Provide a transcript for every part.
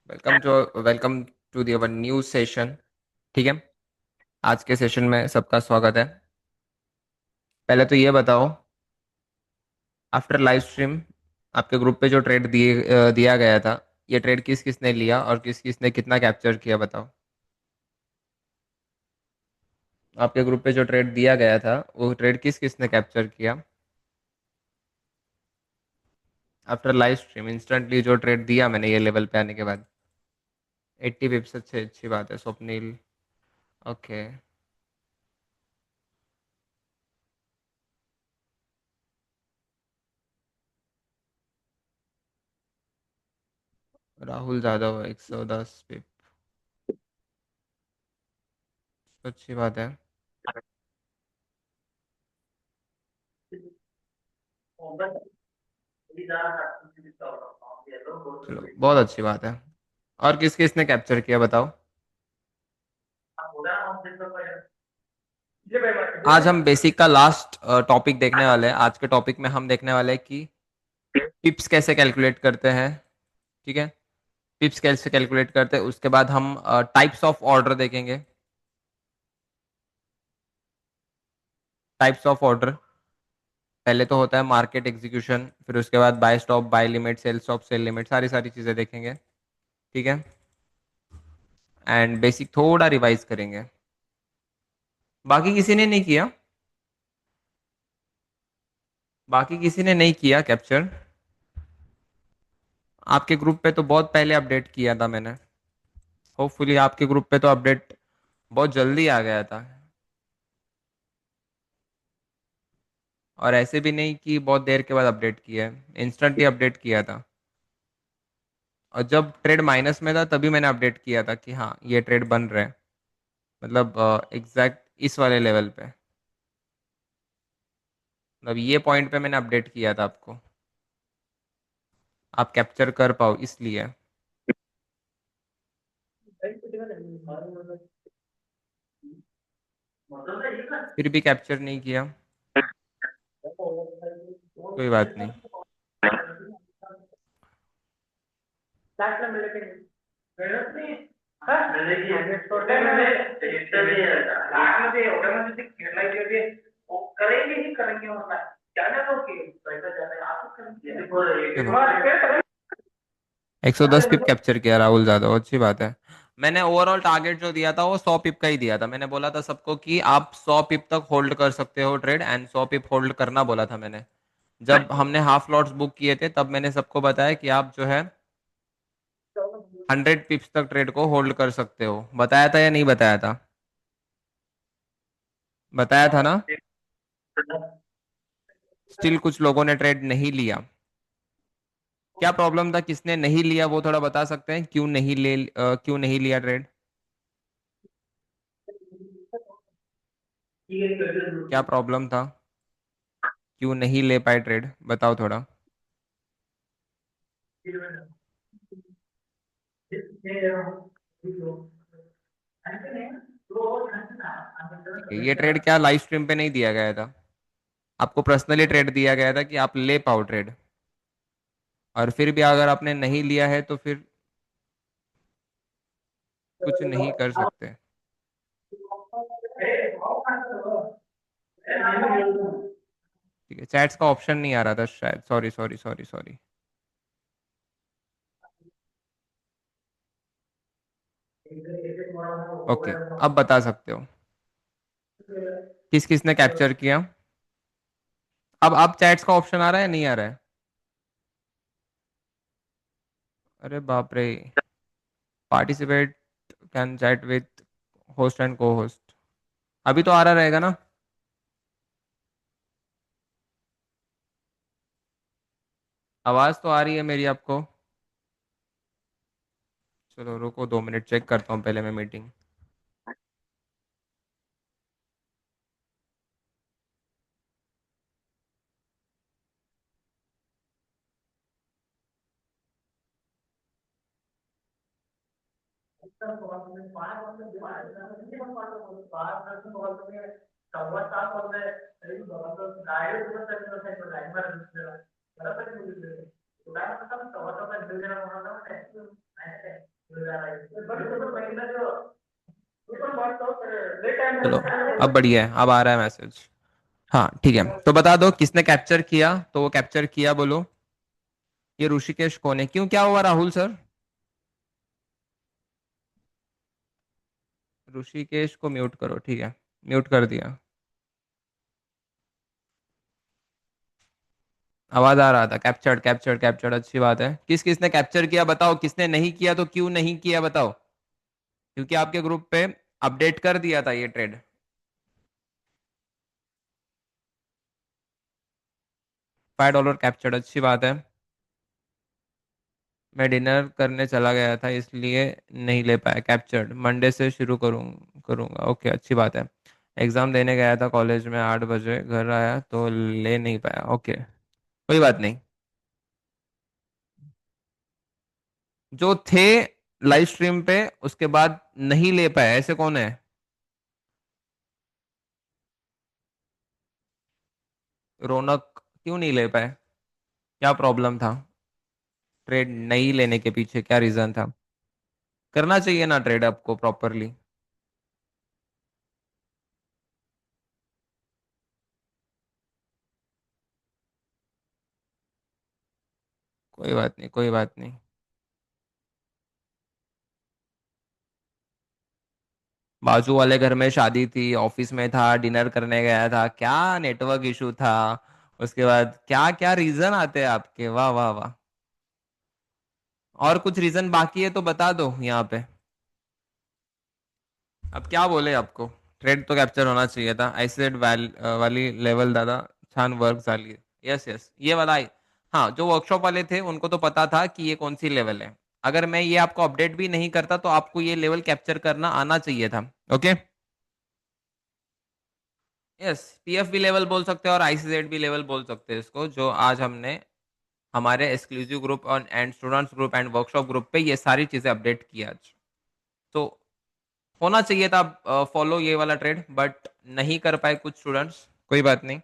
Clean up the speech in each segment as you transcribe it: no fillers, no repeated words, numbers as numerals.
Welcome to the our new session. ठीक है। आज के सेशन में सबका स्वागत है। पहले तो ये बताओ, आफ्टर लाइव स्ट्रीम आपके ग्रुप पे जो दिया गया था, ये ट्रेड किस किस ने लिया और किस किस ने कितना कैप्चर किया, बताओ। आपके ग्रुप पे जो ट्रेड दिया गया था वो ट्रेड किस किस ने कैप्चर किया आफ्टर लाइव स्ट्रीम, इंस्टेंटली जो ट्रेड दिया मैंने ये लेवल पे आने के बाद। 80 पिप्स, अच्छी अच्छी बात है स्वप्निल। ओके। राहुल यादव 110 पिप, अच्छी बात है। चलो, बहुत अच्छी बात है। और किस किस ने कैप्चर किया, बताओ। आज हम बेसिक का लास्ट टॉपिक देखने वाले हैं। आज के टॉपिक में हम देखने वाले हैं कि पिप्स कैसे कैलकुलेट करते हैं। ठीक है। पिप्स कैसे कैलकुलेट करते हैं, उसके बाद हम टाइप्स ऑफ ऑर्डर देखेंगे। टाइप्स ऑफ ऑर्डर, पहले तो होता है मार्केट एग्जीक्यूशन, फिर उसके बाद buy stop, buy limit, sell stop, sell limit, सारी सारी चीजें देखेंगे। ठीक है। एंड बेसिक थोड़ा रिवाइज करेंगे। बाकी किसी ने नहीं किया? बाकी किसी ने नहीं किया कैप्चर? आपके ग्रुप पे तो बहुत पहले अपडेट किया था मैंने। होपफुली आपके ग्रुप पे तो अपडेट बहुत जल्दी आ गया था। और ऐसे भी नहीं कि बहुत देर के बाद अपडेट किया है, इंस्टेंटली अपडेट किया था। और जब ट्रेड माइनस में था तभी मैंने अपडेट किया था कि हाँ ये ट्रेड बन रहा है, मतलब एग्जैक्ट इस वाले लेवल पे। मतलब ये पॉइंट पे मैंने अपडेट किया था आपको, आप कैप्चर कर पाओ इसलिए। फिर भी कैप्चर नहीं किया, कोई बात नहीं। चलो, 110 पिप कैप्चर किया राहुल यादव, अच्छी बात है। मैंने ओवरऑल टारगेट जो दिया था वो 100 पिप का ही दिया था। मैंने बोला था सबको कि आप 100 पिप तक होल्ड कर सकते हो ट्रेड, एंड 100 पिप होल्ड करना बोला था मैंने। जब हमने हाफ लॉट्स बुक किए थे तब मैंने सबको बताया कि आप जो है 100 पिप्स तक ट्रेड को होल्ड कर सकते हो। बताया था या नहीं बताया था? बताया था ना? स्टिल कुछ लोगों ने ट्रेड नहीं लिया। क्या प्रॉब्लम था, किसने नहीं लिया वो थोड़ा बता सकते हैं? क्यों नहीं लिया ट्रेड? क्या प्रॉब्लम था, क्यों नहीं ले पाए ट्रेड, बताओ थोड़ा। ठीक है, ये ट्रेड क्या लाइव स्ट्रीम पे नहीं दिया गया था? आपको पर्सनली ट्रेड दिया गया था कि आप ले पाओ ट्रेड, और फिर भी अगर आपने नहीं लिया है तो फिर कुछ नहीं कर सकते। ठीक है, चैट्स का ऑप्शन नहीं आ रहा था शायद, sorry sorry sorry sorry. Okay, अब बता सकते हो किस किस ने कैप्चर किया। अब चैट्स का ऑप्शन आ रहा है, नहीं आ रहा है? अरे बाप रे। Participate can chat with host and को होस्ट, अभी तो आ रहा रहेगा ना? आवाज तो आ रही है मेरी आपको? चलो रुको 2 मिनट, चेक करता हूँ पहले मैं मीटिंग। चलो, अब बढ़िया है, अब आ रहा है मैसेज। हाँ ठीक है, तो बता दो किसने कैप्चर किया, तो वो कैप्चर किया बोलो। ये ऋषिकेश कौन है, क्यों, क्या हुआ राहुल सर? ऋषिकेश को म्यूट करो, ठीक है, म्यूट कर दिया। आवाज आ रहा था, कैप्चर्ड कैप्चर्ड कैप्चर्ड, अच्छी बात है। किस किसने कैप्चर किया बताओ, किसने नहीं किया तो क्यों नहीं किया बताओ। क्योंकि आपके ग्रुप पे अपडेट कर दिया था ये ट्रेड। $5 कैप्चर्ड, अच्छी बात है। मैं डिनर करने चला गया था इसलिए नहीं ले पाया, कैप्चर्ड, मंडे से शुरू करूंगा, ओके, अच्छी बात है। एग्जाम देने गया था कॉलेज में, 8 बजे घर आया तो ले नहीं पाया, ओके, कोई बात नहीं। जो थे लाइव स्ट्रीम पे उसके बाद नहीं ले पाए, ऐसे कौन है? रौनक, क्यों नहीं ले पाए, क्या प्रॉब्लम था? ट्रेड नहीं लेने के पीछे क्या रीजन था? करना चाहिए ना ट्रेड आपको प्रॉपरली। कोई बात नहीं, कोई बात नहीं। बाजू वाले घर में शादी थी, ऑफिस में था, डिनर करने गया था, क्या नेटवर्क इशू था, उसके बाद क्या क्या रीजन आते हैं आपके, वाह वाह वाह। और कुछ रीजन बाकी है तो बता दो यहाँ पे। अब क्या बोले आपको, ट्रेड तो कैप्चर होना चाहिए था, आईसेड वाली लेवल दादा, छान वर्क झाली। यस यस, ये वाला हाँ, जो वर्कशॉप वाले थे उनको तो पता था कि ये कौन सी लेवल है। अगर मैं ये आपको अपडेट भी नहीं करता तो आपको ये लेवल कैप्चर करना आना चाहिए था। ओके, यस, पीएफ भी लेवल बोल सकते हैं और आईसीजेड भी लेवल बोल सकते हैं इसको, जो आज हमने हमारे एक्सक्लूसिव ग्रुप और and students group and workshop group पे ये सारी चीजें अपडेट किया आज। तो होना चाहिए था फॉलो ये वाला ट्रेड, बट नहीं कर पाए कुछ स्टूडेंट्स, कोई बात नहीं।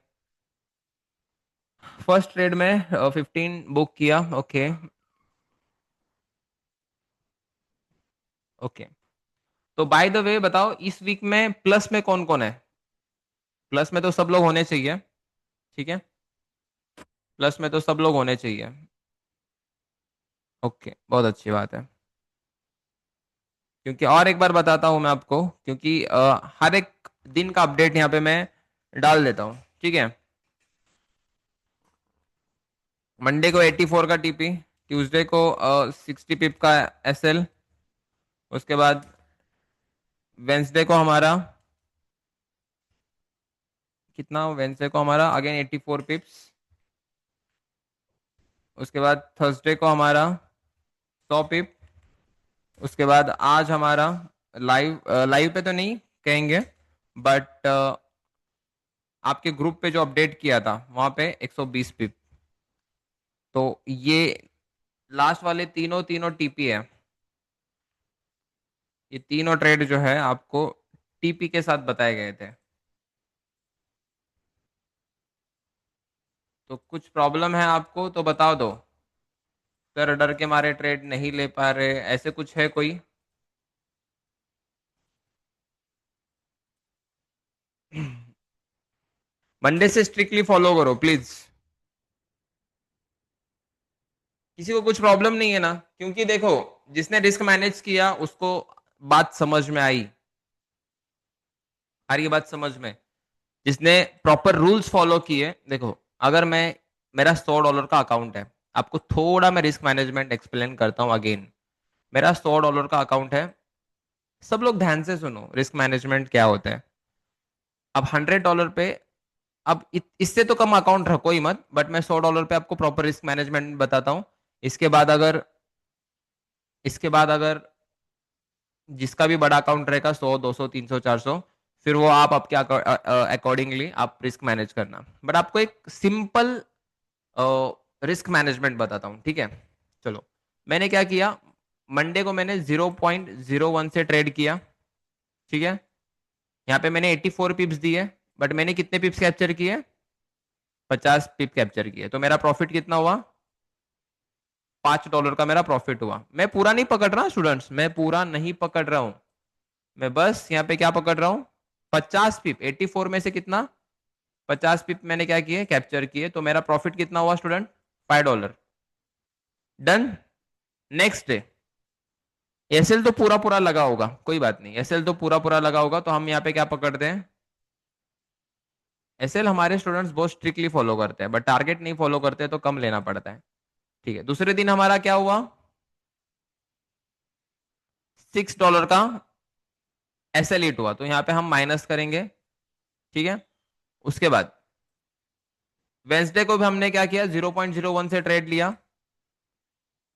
फर्स्ट ट्रेड में 15 बुक किया, ओके। ओके, तो बाय द वे बताओ इस वीक में प्लस में कौन कौन है? प्लस में तो सब लोग होने चाहिए, ठीक है, प्लस में तो सब लोग होने चाहिए। ओके, बहुत अच्छी बात है। क्योंकि और एक बार बताता हूं मैं आपको, क्योंकि हर एक दिन का अपडेट यहाँ पे मैं डाल देता हूँ, ठीक है। मंडे को 84 का टीपी, ट्यूसडे को 60 पिप का एसएल, उसके बाद वेंसडे को हमारा कितना, वेंसडे को हमारा अगेन 84 पिप्स, उसके बाद थर्सडे को हमारा 100 पिप, उसके बाद आज हमारा लाइव लाइव पे तो नहीं कहेंगे, बट आपके ग्रुप पे जो अपडेट किया था वहां पे 120 पिप। तो ये लास्ट वाले तीनों तीनों टीपी है, ये तीनों ट्रेड जो है आपको टीपी के साथ बताए गए थे। तो कुछ प्रॉब्लम है आपको तो बता दो, सर डर के मारे ट्रेड नहीं ले पा रहे, ऐसे कुछ है कोई? मंडे से स्ट्रिक्टली फॉलो करो प्लीज। किसी को कुछ प्रॉब्लम नहीं है ना, क्योंकि देखो, जिसने रिस्क मैनेज किया उसको बात समझ में आई, आ रही है बात समझ में? जिसने प्रॉपर रूल्स फॉलो किए, देखो, अगर मैं, मेरा $100 का अकाउंट है, आपको थोड़ा मैं रिस्क मैनेजमेंट एक्सप्लेन करता हूँ अगेन। मेरा $100 का अकाउंट है, सब लोग ध्यान से सुनो रिस्क मैनेजमेंट क्या होता है। अब $100 पे, अब इससे तो कम अकाउंट रखो ही मत, बट मैं $100 पे आपको प्रॉपर रिस्क मैनेजमेंट बताता हूँ। इसके बाद अगर इसके बाद अगर जिसका भी बड़ा अकाउंट रहेगा, 100 200 300 400, फिर वो आप आपके अकॉर्डिंगली आप रिस्क मैनेज करना, बट आपको एक सिंपल रिस्क मैनेजमेंट बताता हूँ, ठीक है। चलो, मैंने क्या किया, मंडे को मैंने 0.01 से ट्रेड किया, ठीक है। यहाँ पे मैंने 84 पिप्स दिए, बट मैंने कितने पिप्स कैप्चर किए? 50 पिप कैप्चर किए, तो मेरा प्रॉफिट कितना हुआ? $5 का मेरा प्रॉफिट हुआ। मैं पूरा नहीं पकड़ रहा स्टूडेंट्स, मैं पूरा नहीं पकड़ रहा हूं, मैं बस यहाँ पे क्या पकड़ रहा हूं, 50 पिप, 84 में से कितना, 50 पिप मैंने क्या किए, कैप्चर किए, तो मेरा प्रॉफिट कितना हुआ student, $5। Done. Next day SL तो पूरा पूरा लगा होगा, कोई बात नहीं, एसएल तो पूरा पूरा लगा होगा, तो हम यहाँ पे क्या पकड़ते हैं, एसएल हमारे स्टूडेंट्स बहुत स्ट्रिक्टली फॉलो करते हैं, बट टारगेट नहीं फॉलो करते तो कम लेना पड़ता है। ठीक है, दूसरे दिन हमारा क्या हुआ, $6 का एसएल हिट हुआ, तो यहाँ पे हम माइनस करेंगे। ठीक है, उसके बाद वेंसडे को भी हमने क्या किया, 0.01 से ट्रेड लिया,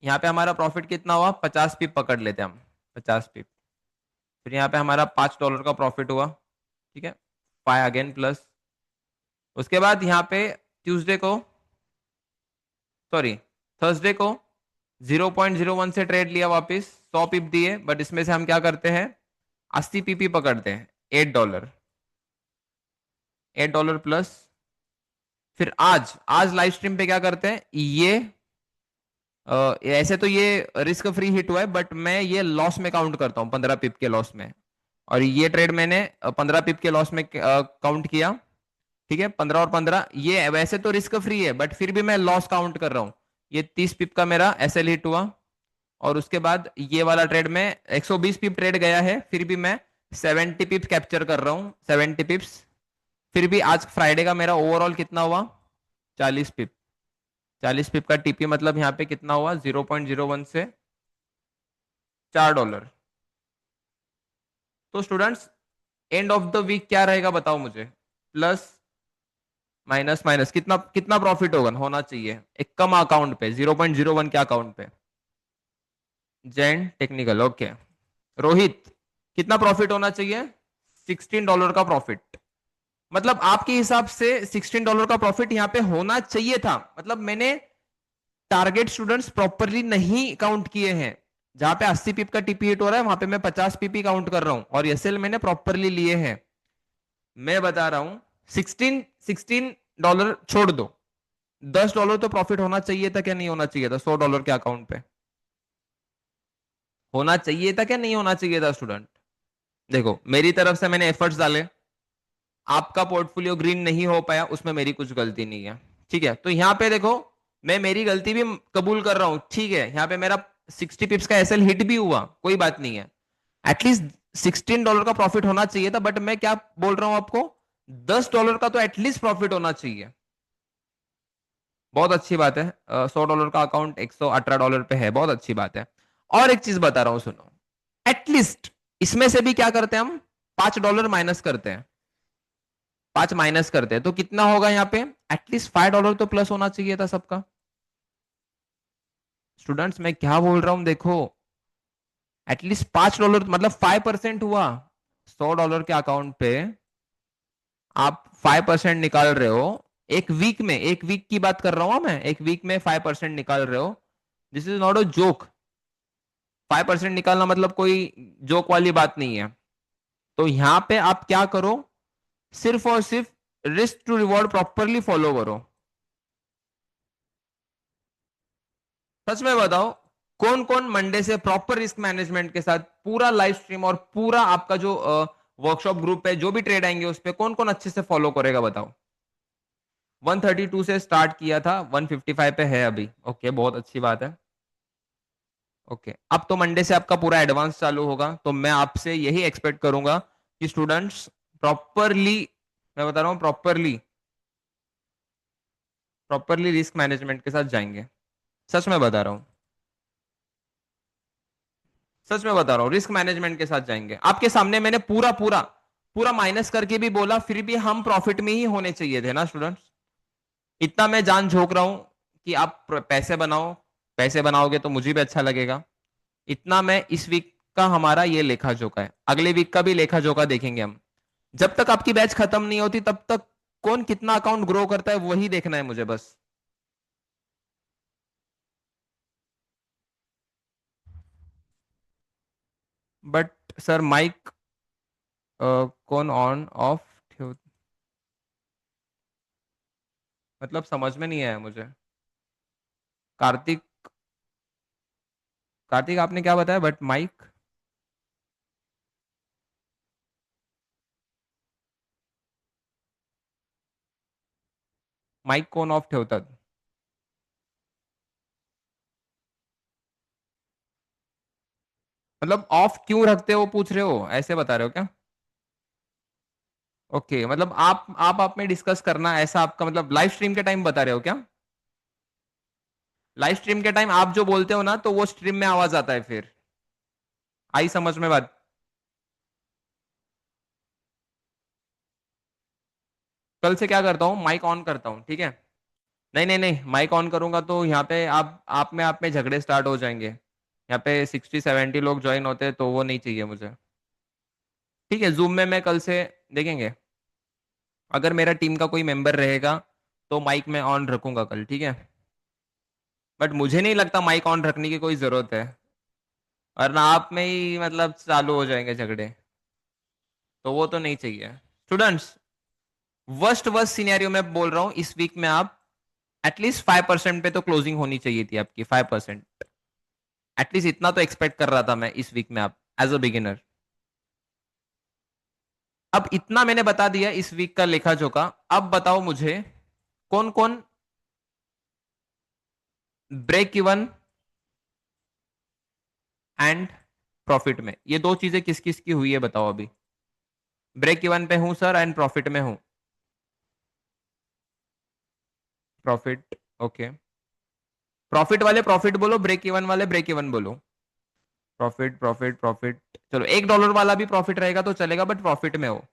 यहाँ पे हमारा प्रॉफिट कितना हुआ, 50 पिप पकड़ लेते हैं हम, 50 पिप। फिर यहाँ पे हमारा $5 का प्रॉफिट हुआ। ठीक है, 5 अगेन प्लस। उसके बाद यहाँ पे ट्यूसडे को, सॉरी थर्सडे को 0.01 से ट्रेड लिया, वापस 100 पिप दिए, बट इसमें से हम क्या करते हैं, 80 पीपी पकड़ते हैं, $8, $8 प्लस। फिर आज आज लाइव स्ट्रीम पे क्या करते हैं, ये ऐसे तो ये रिस्क फ्री हिट हुआ है, बट मैं ये लॉस में काउंट करता हूँ, 15 पिप के लॉस में, और ये ट्रेड मैंने 15 पिप के लॉस में काउंट किया। ठीक है, 15 और 15, ये वैसे तो रिस्क फ्री है, बट फिर भी मैं लॉस काउंट कर रहा हूँ। ये 30 पिप का मेरा एसएल हिट हुआ, और उसके बाद ये वाला ट्रेड में 120 पिप ट्रेड गया है, फिर भी मैं 70 पिप्स कैप्चर कर रहा हूँ, 70 पिप्स। फिर भी आज फ्राइडे का मेरा ओवरऑल कितना हुआ, 40 पिप, 40 पिप का टीपी, मतलब यहाँ पे कितना हुआ, 0.01 से $4। तो students end of the week क्या रहेगा बताओ मुझे, प्लस माइनस माइनस कितना कितना प्रॉफिट होगा, होना चाहिए एक कम अकाउंट पे, 0.01 के अकाउंट पे, जैन टेक्निकल, ओके। रोहित कितना प्रॉफिट होना चाहिए, $16 का प्रॉफिट, मतलब आपके हिसाब से $16 का प्रॉफिट यहाँ पे होना चाहिए था, मतलब मैंने टारगेट स्टूडेंट्स प्रॉपरली नहीं काउंट किए हैं, जहां पे 80 पिप का टीपी हिट हो रहा है वहां पे मैं 50 पीपी काउंट कर रहा हूं, और एसएल मैंने प्रॉपरली लिए हैं। मैं बता रहा हूं, 16 छोड़ दो, $10 तो प्रॉफिट होना चाहिए था, क्या नहीं होना चाहिए था, $100 के अकाउंट पे होना चाहिए था, क्या नहीं होना चाहिए था स्टूडेंट। देखो मेरी तरफ से मैंने एफर्ट्स डाले, आपका पोर्टफोलियो ग्रीन नहीं हो पाया, उसमें मेरी कुछ गलती नहीं है। ठीक है, तो यहाँ पे देखो मैं मेरी गलती भी कबूल कर रहा हूं, ठीक है, यहाँ पे मेरा 60 पिप्स का एसएल हिट भी हुआ, कोई बात नहीं है, एटलीस्ट $16 का प्रॉफिट होना चाहिए था, बट मैं क्या बोल रहा हूं आपको, $10 का तो एटलीस्ट प्रॉफिट होना चाहिए। बहुत अच्छी बात है, $100 का अकाउंट $118 पे है, बहुत अच्छी बात है। और एक चीज बता रहा हूं सुनो, एटलीस्ट इसमें से भी क्या करते हैं हम, $5 माइनस करते हैं, 5 माइनस करते हैं, तो कितना होगा यहाँ पे, एटलीस्ट $5 तो प्लस होना चाहिए था सबका। स्टूडेंट्स मैं क्या बोल रहा हूं देखो, एटलीस्ट $5 मतलब 5% हुआ, $100 के अकाउंट पे आप 5% निकाल रहे हो, एक वीक में, एक वीक की बात कर रहा हूं मैं, एक वीक में 5% निकाल रहे हो, this is not a joke. 5% निकालना मतलब कोई जोक वाली बात नहीं है। तो यहां पे आप क्या करो, सिर्फ और सिर्फ risk to reward properly follow करो। सच में बताओ, कौन कौन मंडे से प्रॉपर रिस्क मैनेजमेंट के साथ पूरा लाइव स्ट्रीम और पूरा आपका जो वर्कशॉप ग्रुप है, जो भी ट्रेड आएंगे उस पे कौन कौन अच्छे से फॉलो करेगा बताओ। 132 से स्टार्ट किया था, 155 पे है अभी, ओके बहुत अच्छी बात है। ओके, अब तो मंडे से आपका पूरा एडवांस चालू होगा, तो मैं आपसे यही एक्सपेक्ट करूंगा कि स्टूडेंट्स प्रॉपरली, मैं बता रहा हूं प्रॉपरली, प्रॉपरली रिस्क मैनेजमेंट के साथ जाएंगे। सच में बता रहा हूं, सच में बता रहा हूँ, रिस्क मैनेजमेंट के साथ जाएंगे। आपके सामने मैंने पूरा पूरा पूरा माइनस करके भी बोला, फिर भी हम प्रॉफिट में ही होने चाहिए थे ना स्टूडेंट्स। इतना मैं जान झोंक रहा हूं कि आप पैसे बनाओ, पैसे बनाओगे तो मुझे भी अच्छा लगेगा। इतना मैं इस वीक का हमारा ये लेखा जोखा है, अगले वीक का भी लेखा जोखा देखेंगे हम। जब तक आपकी बैच खत्म नहीं होती तब तक कौन कितना अकाउंट ग्रो करता है वही देखना है मुझे बस। बट सर माइक कौन ऑन ऑफ, मतलब समझ में नहीं आया मुझे। कार्तिक कार्तिक आपने क्या बताया, बट माइक? माइक कोण ऑफ ठेवतात? मतलब ऑफ क्यों रखते हो पूछ रहे हो, ऐसे बता रहे हो क्या? ओके, मतलब आप में डिस्कस करना, ऐसा आपका मतलब लाइव स्ट्रीम के टाइम बता रहे हो क्या? लाइव स्ट्रीम के टाइम आप जो बोलते हो ना, तो वो स्ट्रीम में आवाज आता है फिर। आई समझ में बात? कल से क्या करता हूँ, माइक ऑन करता हूँ, ठीक है? नहीं नहीं नहीं, माइक ऑन करूंगा तो यहाँ पे आप में झगड़े स्टार्ट हो जाएंगे। यहाँ पे 60-70 लोग ज्वाइन होते हैं, तो वो नहीं चाहिए मुझे। ठीक है, जूम में मैं कल से देखेंगे। अगर मेरा टीम का कोई मेंबर रहेगा तो माइक में ऑन रखूंगा कल, ठीक है? बट मुझे नहीं लगता माइक ऑन रखने की कोई जरूरत है। और ना आप में ही मतलब चालू हो जाएंगे झगड़े, तो वो तो नहीं चाहिए। स्टूडेंट्स, वर्स्ट वर्स्ट सिनेरियो में बोल रहा हूं, इस वीक में आप एटलीस्ट 5% पे तो क्लोजिंग होनी चाहिए थी आपकी, 5%। एटलीस्ट इतना तो एक्सपेक्ट कर रहा था मैं इस वीक में, आप एज अ बिगिनर। अब इतना मैंने बता दिया इस वीक का लेखा जोखा। अब बताओ मुझे, कौन कौन ब्रेक इवन एंड प्रॉफिट में, ये दो चीजें किस किस की हुई है बताओ अभी। ब्रेक इवन पे हूं सर, एंड प्रॉफिट में हूं। Profit, okay. प्रॉफिट वाले प्रॉफिट बोलो, ब्रेक इवन वाले ब्रेक इवन बोलो। Profit profit profit. चलो, $1 वाला भी प्रॉफिट रहेगा तो चलेगा, बट प्रॉफिट में हो।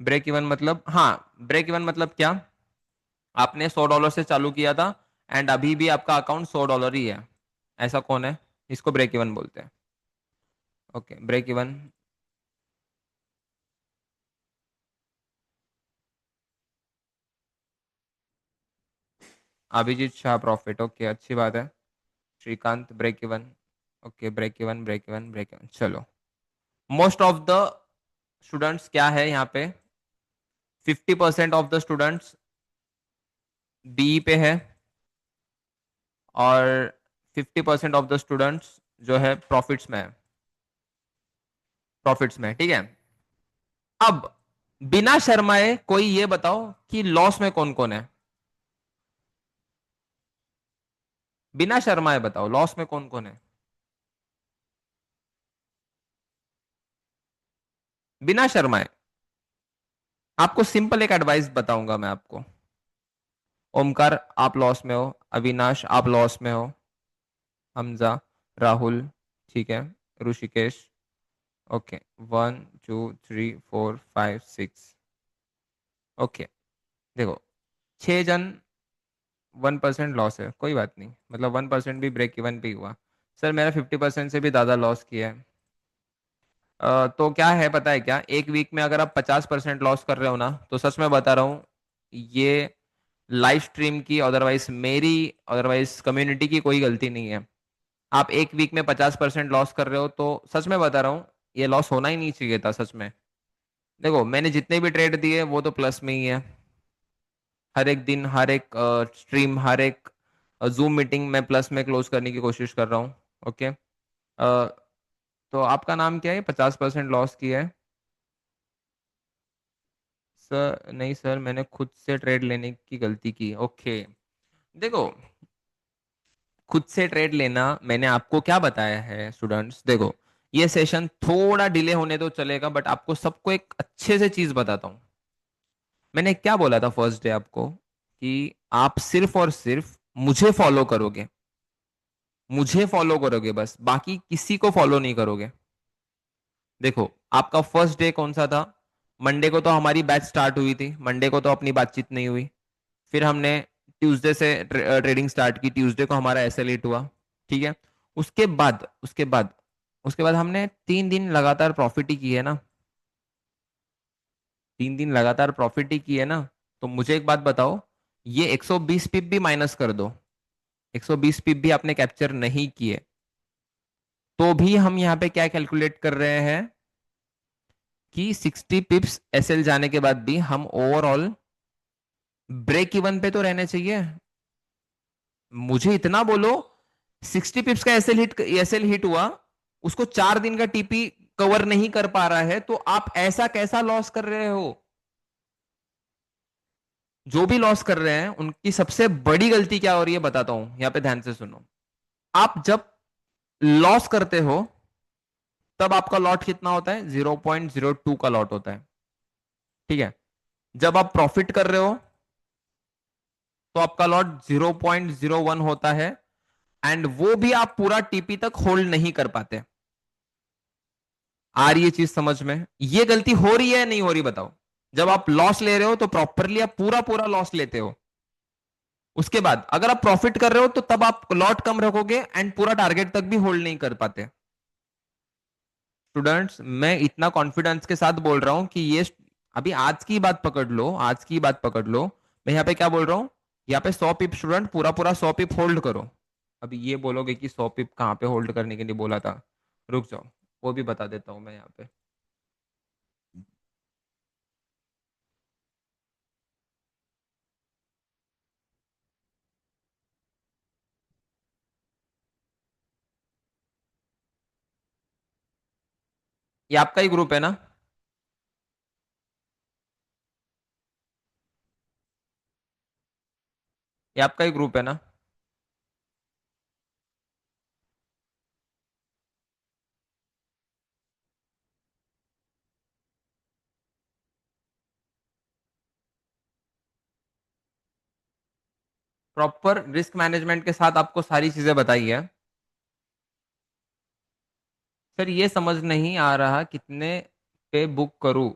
ब्रेक इवन मतलब, हाँ, ब्रेक इवन मतलब क्या? आपने $100 से चालू किया था, एंड अभी भी आपका अकाउंट $100 ही है। ऐसा कौन है? इसको ब्रेक इवन बोलते हैं। Okay, break even. Abhijeet Shah profit, okay, अच्छी बात है। Shrikant break even. Okay, break even break even break even, चलो। मोस्ट ऑफ द स्टूडेंट्स क्या है यहाँ पे? 50% ऑफ द स्टूडेंट्स बी पे है, और 50% ऑफ द स्टूडेंट्स जो है प्रॉफिट्स में है। प्रॉफिट्स में, ठीक है। अब बिना शर्माए कोई ये बताओ कि लॉस में कौन कौन है। बिना शर्माए बताओ, लॉस में कौन कौन है? बिना शर्माए। आपको सिंपल एक एडवाइस बताऊंगा मैं आपको। ओमकार, आप लॉस में हो। अविनाश, आप लॉस में हो। हमजा, राहुल, ठीक है, ऋषिकेश, ओके, 1 2 3 4 5 6। ओके, देखो, 6 जन 1% लॉस है, कोई बात नहीं, मतलब 1% भी ब्रेक इवन पे ही हुआ। सर मेरा 50% से भी ज़्यादा लॉस किया है। तो क्या है पता है क्या, एक वीक में अगर आप 50% लॉस कर रहे हो ना, तो सच में बता रहा हूँ, ये लाइव स्ट्रीम की, अदरवाइज मेरी, अदरवाइज कम्युनिटी की कोई गलती नहीं है। आप एक वीक में 50% लॉस कर रहे हो, तो सच में बता रहा हूँ, ये लॉस होना ही नहीं चाहिए था सच में। देखो, मैंने जितने भी ट्रेड दिए वो तो प्लस में ही है। हर एक दिन, हर एक स्ट्रीम, हर एक जूम मीटिंग में प्लस में क्लोज करने की कोशिश कर रहा हूँ। ओके। तो आपका नाम क्या है, 50% लॉस किया है? सर नहीं सर, मैंने खुद से ट्रेड लेने की गलती की, ओके। देखो, खुद से ट्रेड लेना, मैंने आपको क्या बताया है स्टूडेंट्स, देखो, ये सेशन थोड़ा डिले होने तो चलेगा, बट आपको सबको एक अच्छे से चीज बताता हूँ। मैंने क्या बोला था फर्स्ट डे आपको, कि आप सिर्फ और सिर्फ मुझे फॉलो करोगे। मुझे फॉलो करोगे बस, बाकी किसी को फॉलो नहीं करोगे। देखो, आपका फर्स्ट डे कौन सा था? मंडे को तो हमारी बैच स्टार्ट हुई थी, मंडे को तो अपनी बातचीत नहीं हुई। फिर हमने ट्यूसडे से ट्रेडिंग स्टार्ट की, ट्यूसडे को हमारा एसएल हिट हुआ, ठीक है। उसके बाद हमने 3 दिन लगातार प्रॉफिट ही की है ना। 3 दिन लगातार प्रॉफिट ही की है ना। तो मुझे एक बात बताओ, ये 120 पिप भी माइनस कर दो, 120 पिप भी आपने कैप्चर नहीं किए, तो भी हम यहाँ पे क्या कैलकुलेट कर रहे हैं, कि 60 पिप्स एसएल जाने के बाद भी हम ओवरऑल ब्रेक इवन पे तो रहने चाहिए। मुझे इतना बोलो, 60 पिप्स का एसएल हिट हुआ, उसको 4 दिन का टीपी कवर नहीं कर पा रहा है, तो आप ऐसा कैसा लॉस कर रहे हो? जो भी लॉस कर रहे हैं उनकी सबसे बड़ी गलती क्या हो रही है बताता हूं, यहां पे ध्यान से सुनो। आप जब लॉस करते हो तब आपका लॉट कितना होता है? 0.02 का लॉट होता है, ठीक है। जब आप प्रॉफिट कर रहे हो तो आपका लॉट 0.01 होता है, एंड वो भी आप पूरा टीपी तक होल्ड नहीं कर पाते। आ रही है चीज समझ में? ये गलती हो रही है नहीं हो रही बताओ? जब आप लॉस ले रहे हो तो प्रॉपरली आप पूरा पूरा लॉस लेते हो। उसके बाद अगर आप प्रॉफिट कर रहे हो तो तब आप लॉट कम रखोगे एंड पूरा टारगेट तक भी होल्ड नहीं कर पाते। स्टूडेंट्स, मैं इतना कॉन्फिडेंस के साथ बोल रहा हूं कि ये, अभी आज की बात पकड़ लो, आज की बात पकड़ लो। मैं यहाँ पे क्या बोल रहा हूँ? यहाँ पे 100 पिप, स्टूडेंट पूरा पूरा 100 पिप होल्ड करो। अभी ये बोलोगे कि 100 पिप कहाँ पे होल्ड करने के लिए बोला था? रुक जाओ, वो भी बता देता हूँ मैं यहाँ पे। ये आपका ही ग्रुप है ना? ये आपका ही ग्रुप है ना? प्रॉपर रिस्क मैनेजमेंट के साथ आपको सारी चीजें बताई है। सर ये समझ नहीं आ रहा कितने पे बुक करूं।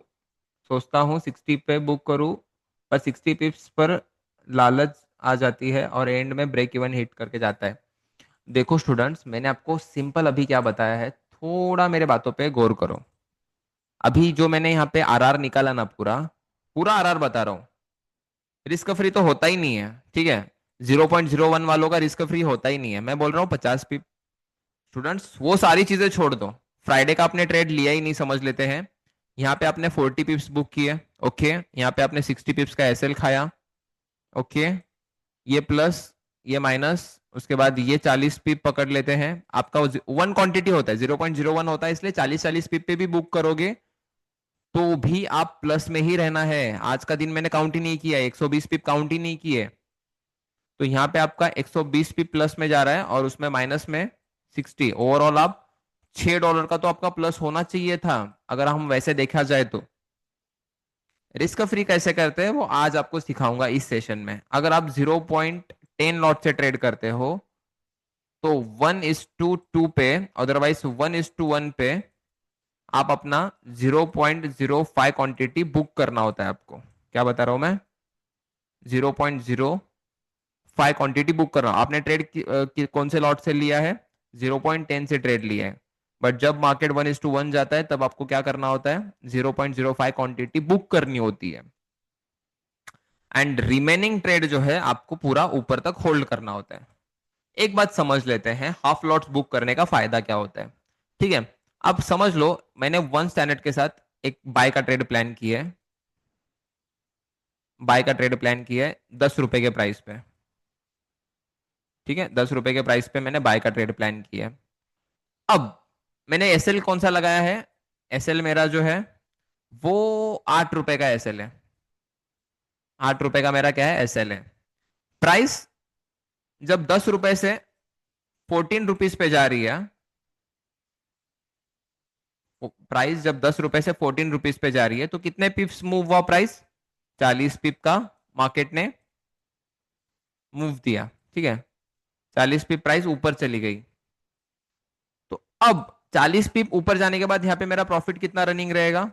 सोचता हूँ 60 पे बुक करूं, पर 60 पिप्स पर लालच आ जाती है और एंड में ब्रेक इवन हिट करके जाता है। देखो स्टूडेंट्स, मैंने आपको सिंपल अभी क्या बताया है, थोड़ा मेरे बातों पे गौर करो। अभी जो मैंने यहाँ पे आरआर निकाला ना, पूरा पूरा आरआर बता रहा हूँ। रिस्क फ्री तो होता ही नहीं है, ठीक है। 0.01 वालों का रिस्क फ्री होता ही नहीं है। मैं बोल रहा हूँ 50 पिप। स्टूडेंट्स वो सारी चीजें छोड़ दो, फ्राइडे का आपने ट्रेड लिया ही नहीं, समझ लेते हैं। यहाँ पे आपने 40 पिप्स बुक किए, ओके। यहाँ पे आपने 60 पिप्स का एसएल खाया, ओके। ये प्लस, ये माइनस, उसके बाद ये 40 पिप पकड़ लेते हैं। आपका वन क्वांटिटी होता है, 0.01 होता है, इसलिए 40-40 पिप पे भी बुक करोगे तो भी आप प्लस में ही रहना है। आज का दिन मैंने काउंट ही नहीं किया, 120 पिप काउंट ही नहीं किए। तो यहाँ पे आपका 120 पिप प्लस में जा रहा है और उसमें माइनस में 60। ओवरऑल आप $6 का तो आपका प्लस होना चाहिए था, अगर हम वैसे देखा जाए तो। रिस्क फ्री कैसे करते हैं वो आज आपको सिखाऊंगा इस सेशन में। अगर आप 0.10 लॉट से ट्रेड करते हो तो 1:2 पे, अदरवाइज 1:1 पे आप अपना 0.05 क्वांटिटी बुक करना होता है आपको। क्या बता रहा हूं मैं? 0.05 क्वांटिटी बुक कर रहा हूं। आपने ट्रेड कौन से लॉट से लिया है? 0.10 से ट्रेड लिया है। बट जब मार्केट 1:1 जाता है तब आपको क्या करना होता है? 0.05 क्वांटिटी बुक करनी होती है, एंड रिमेनिंग ट्रेड जो है आपको पूरा ऊपर तक होल्ड करना होता है। एक बात समझ लेते हैं, हाफ लॉट्स बुक करने का फायदा क्या होता है, ठीक है। अब समझ लो, मैंने वन स्टैंडर्ड के साथ एक बाय का ट्रेड प्लान किया है। बाय का ट्रेड प्लान किया है 10 रुपए के प्राइस पे, ठीक है। 10 रुपए के प्राइस पे मैंने बाय का ट्रेड प्लान किया है। अब मैंने एसएल कौन सा लगाया है? एसएल मेरा जो है वो 8 रुपए का एसएल है। 8 रुपए का मेरा क्या है? एसएल है। प्राइस जब 10 रुपए से 14 रुपीज पे जा रही है, प्राइस जब 10 रुपए से 14 रुपीज पे जा रही है तो कितने पिप्स मूव हुआ प्राइस? 40 पिप का मार्केट ने मूव दिया, ठीक है। 40 पिप प्राइस ऊपर चली गई। तो अब 40 पिप ऊपर जाने के बाद यहाँ पे मेरा प्रॉफिट कितना रनिंग रहेगा?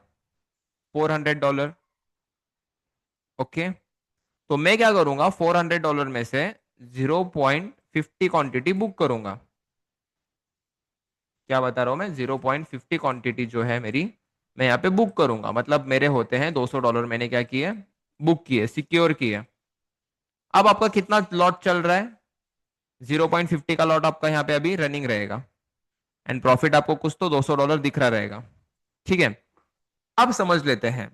$400, ओके। तो मैं क्या करूंगा, $400 में से 0.50 क्वांटिटी बुक करूंगा। क्या बता रहा हूं मैं? 0.50 क्वांटिटी जो है मेरी, मैं यहाँ पे बुक करूंगा। मतलब मेरे होते हैं $200, मैंने क्या किए? बुक किए, सिक्योर किए। अब आपका कितना लॉट चल रहा है? 0.50 का लॉट आपका यहाँ पे अभी रनिंग रहेगा, एंड प्रॉफिट आपको कुछ तो $200 दिख रहा रहेगा, ठीक है। अब समझ लेते हैं,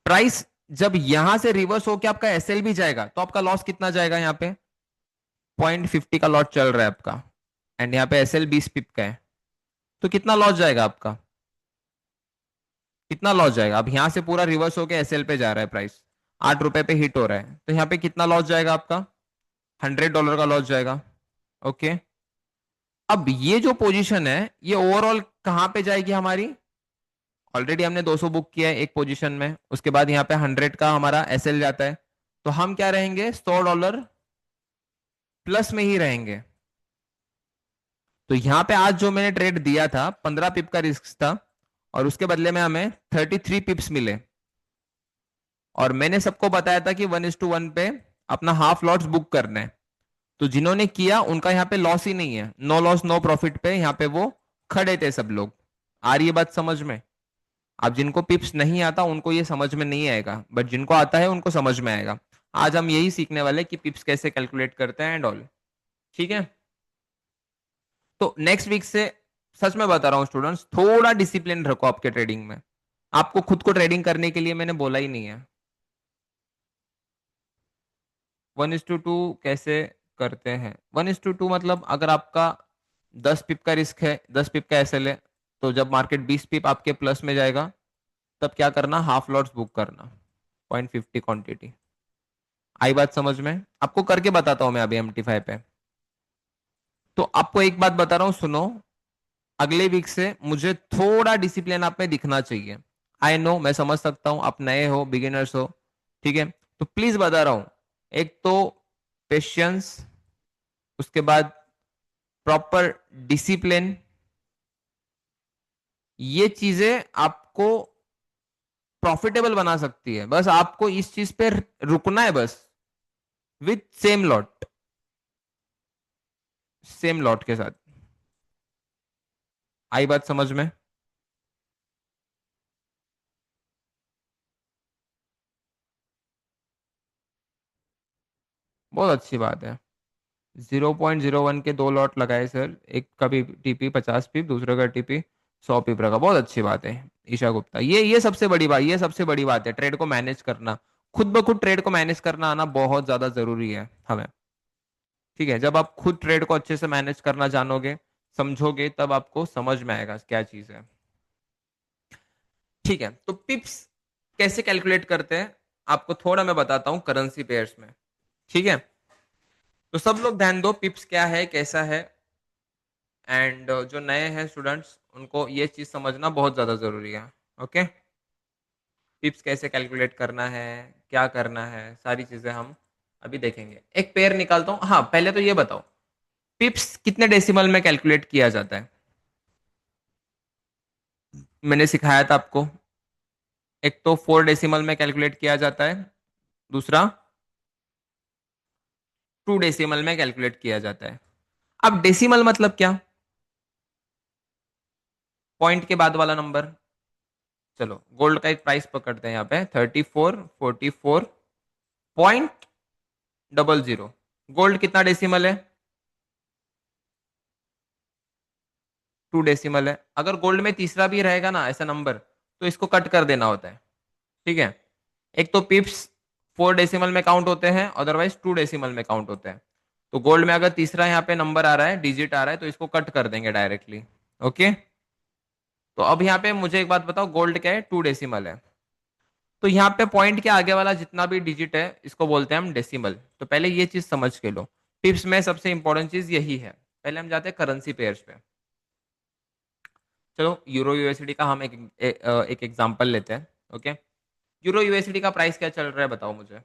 प्राइस जब यहां से रिवर्स होकर आपका एसएल भी जाएगा तो आपका लॉस कितना जाएगा यहाँ पे? 0.50 का लॉट चल रहा है आपका, एंड यहाँ पे एसएल 20 पिप का है, तो कितना लॉस जाएगा आपका? कितना लॉस जाएगा? अब यहाँ से पूरा रिवर्स होके एसएल पे जा रहा है, प्राइस 8 रुपए पे हिट हो रहा है, तो यहाँ पे कितना लॉस जाएगा आपका? $100 का लॉस जाएगा। ओके, अब ये जो पोजीशन है ये ओवरऑल कहाँ पे जाएगी हमारी? ऑलरेडी हमने 200 बुक किया है एक पोजीशन में, उसके बाद यहाँ पे 100 का हमारा एसएल जाता है, तो हम क्या रहेंगे? $100 प्लस में ही रहेंगे। तो यहाँ पे आज जो मैंने ट्रेड दिया था 15 पिप का रिस्क था, और उसके बदले में हमें 33 पिप्स मिले, और मैंने सबको बताया था कि 1:1 पे अपना हाफ लॉट्स बुक करना है। तो जिन्होंने किया उनका यहाँ पे लॉस ही नहीं है, नो लॉस नो प्रॉफिट पे यहाँ पे वो खड़े थे सब लोग। आ रही है बात समझ में? अब जिनको पिप्स नहीं आता उनको ये समझ में नहीं आएगा, बट जिनको आता है उनको समझ में आएगा। आज हम यही सीखने वाले कि पिप्स कैसे कैलकुलेट करते हैं एंड ऑल। ठीक है, तो नेक्स्ट वीक से सच में बता रहा हूँ स्टूडेंट्स, थोड़ा डिसिप्लिन रखो आपके ट्रेडिंग में। आपको खुद को ट्रेडिंग करने के लिए मैंने बोला ही नहीं है। 1:2 कैसे करते हैं? 1:2 मतलब अगर आपका 10 पिप का रिस्क है, 10 पिप का एसएल है, तो जब मार्केट 20 पिप आपके प्लस में जाएगा तब क्या करना? हाफ लॉट्स बुक करना, 0.50 क्वांटिटी। आई बात समझ में? आपको करके बताता हूं मैं अभी MT5 पे। तो आपको एक बात बता रहा हूं, सुनो, अगले वीक से मुझे थोड़ा डिसिप्लिन आप में दिखना चाहिए। आई नो, मैं समझ सकता हूं आप नए हो, बिगिनर्स हो, ठीक है, तो प्लीज बता रहा हूं, एक तो पेशेंस, उसके बाद प्रॉपर डिसिप्लिन, ये चीजें आपको प्रॉफिटेबल बना सकती है। बस आपको इस चीज पे रुकना है, बस विथ सेम लॉट के साथ। आई बात समझ में? बहुत अच्छी बात है। 0.01 के दो लॉट लगाए सर, एक का भी टीपी 50 पिप, दूसरे का टीपी 100 पिप रखा, बहुत अच्छी बात है ईशा गुप्ता। ये सबसे बड़ी बात, ये सबसे बड़ी बात है, ट्रेड को मैनेज करना, खुद ब खुद ट्रेड को मैनेज करना आना बहुत ज्यादा जरूरी है हमें। ठीक है, जब आप खुद ट्रेड को अच्छे से मैनेज करना जानोगे, समझोगे, तब आपको समझ में आएगा क्या चीज है। ठीक है, तो पिप्स कैसे कैलकुलेट करते हैं आपको थोड़ा मैं बताता हूं करेंसी पेयर्स में। ठीक है, तो सब लोग ध्यान दो, पिप्स क्या है, कैसा है, एंड जो नए हैं स्टूडेंट्स उनको ये चीज समझना बहुत ज्यादा जरूरी है। ओके, पिप्स कैसे कैलकुलेट करना है, क्या करना है, सारी चीजें हम अभी देखेंगे। एक पेयर निकालता हूँ। हाँ, पहले तो ये बताओ, पिप्स कितने डेसिमल में कैलकुलेट किया जाता है? मैंने सिखाया था आपको। एक तो 4 डेसिमल में कैलकुलेट किया जाता है, दूसरा 2 डेसिमल में कैलकुलेट किया जाता है। अब डेसिमल मतलब क्या? पॉइंट के बाद वाला नंबर। चलो गोल्ड का एक प्राइस पकड़ते हैं यहाँ पे, 3444.00। गोल्ड कितना डेसिमल है? 2 डेसिमल है। अगर गोल्ड में तीसरा भी रहेगा ना ऐसा नंबर, तो इसको कट कर देना होता है। ठीक है, एक तो पिप्स 4 डेसिमल में काउंट होते हैं, अदरवाइज 2 डेसिमल में काउंट होते हैं। तो गोल्ड में अगर तीसरा यहाँ पे नंबर आ रहा है, डिजिट आ रहा है, तो इसको कट कर देंगे डायरेक्टली। ओके, तो अब यहाँ पे मुझे एक बात बताओ, गोल्ड क्या है? 2 डेसिमल है, तो यहाँ पे पॉइंट के आगे वाला जितना भी डिजिट है इसको बोलते हैं हम डेसिमल। तो पहले ये चीज समझ के लो, टिप्स में सबसे इंपॉर्टेंट चीज यही है। पहले हम जाते हैं करेंसी पेयर्स पे। चलो यूरो यूएसडी का हम एक एग्जांपल लेते हैं। ओके, यूरो यूएसडी का प्राइस क्या चल रहा है बताओ मुझे?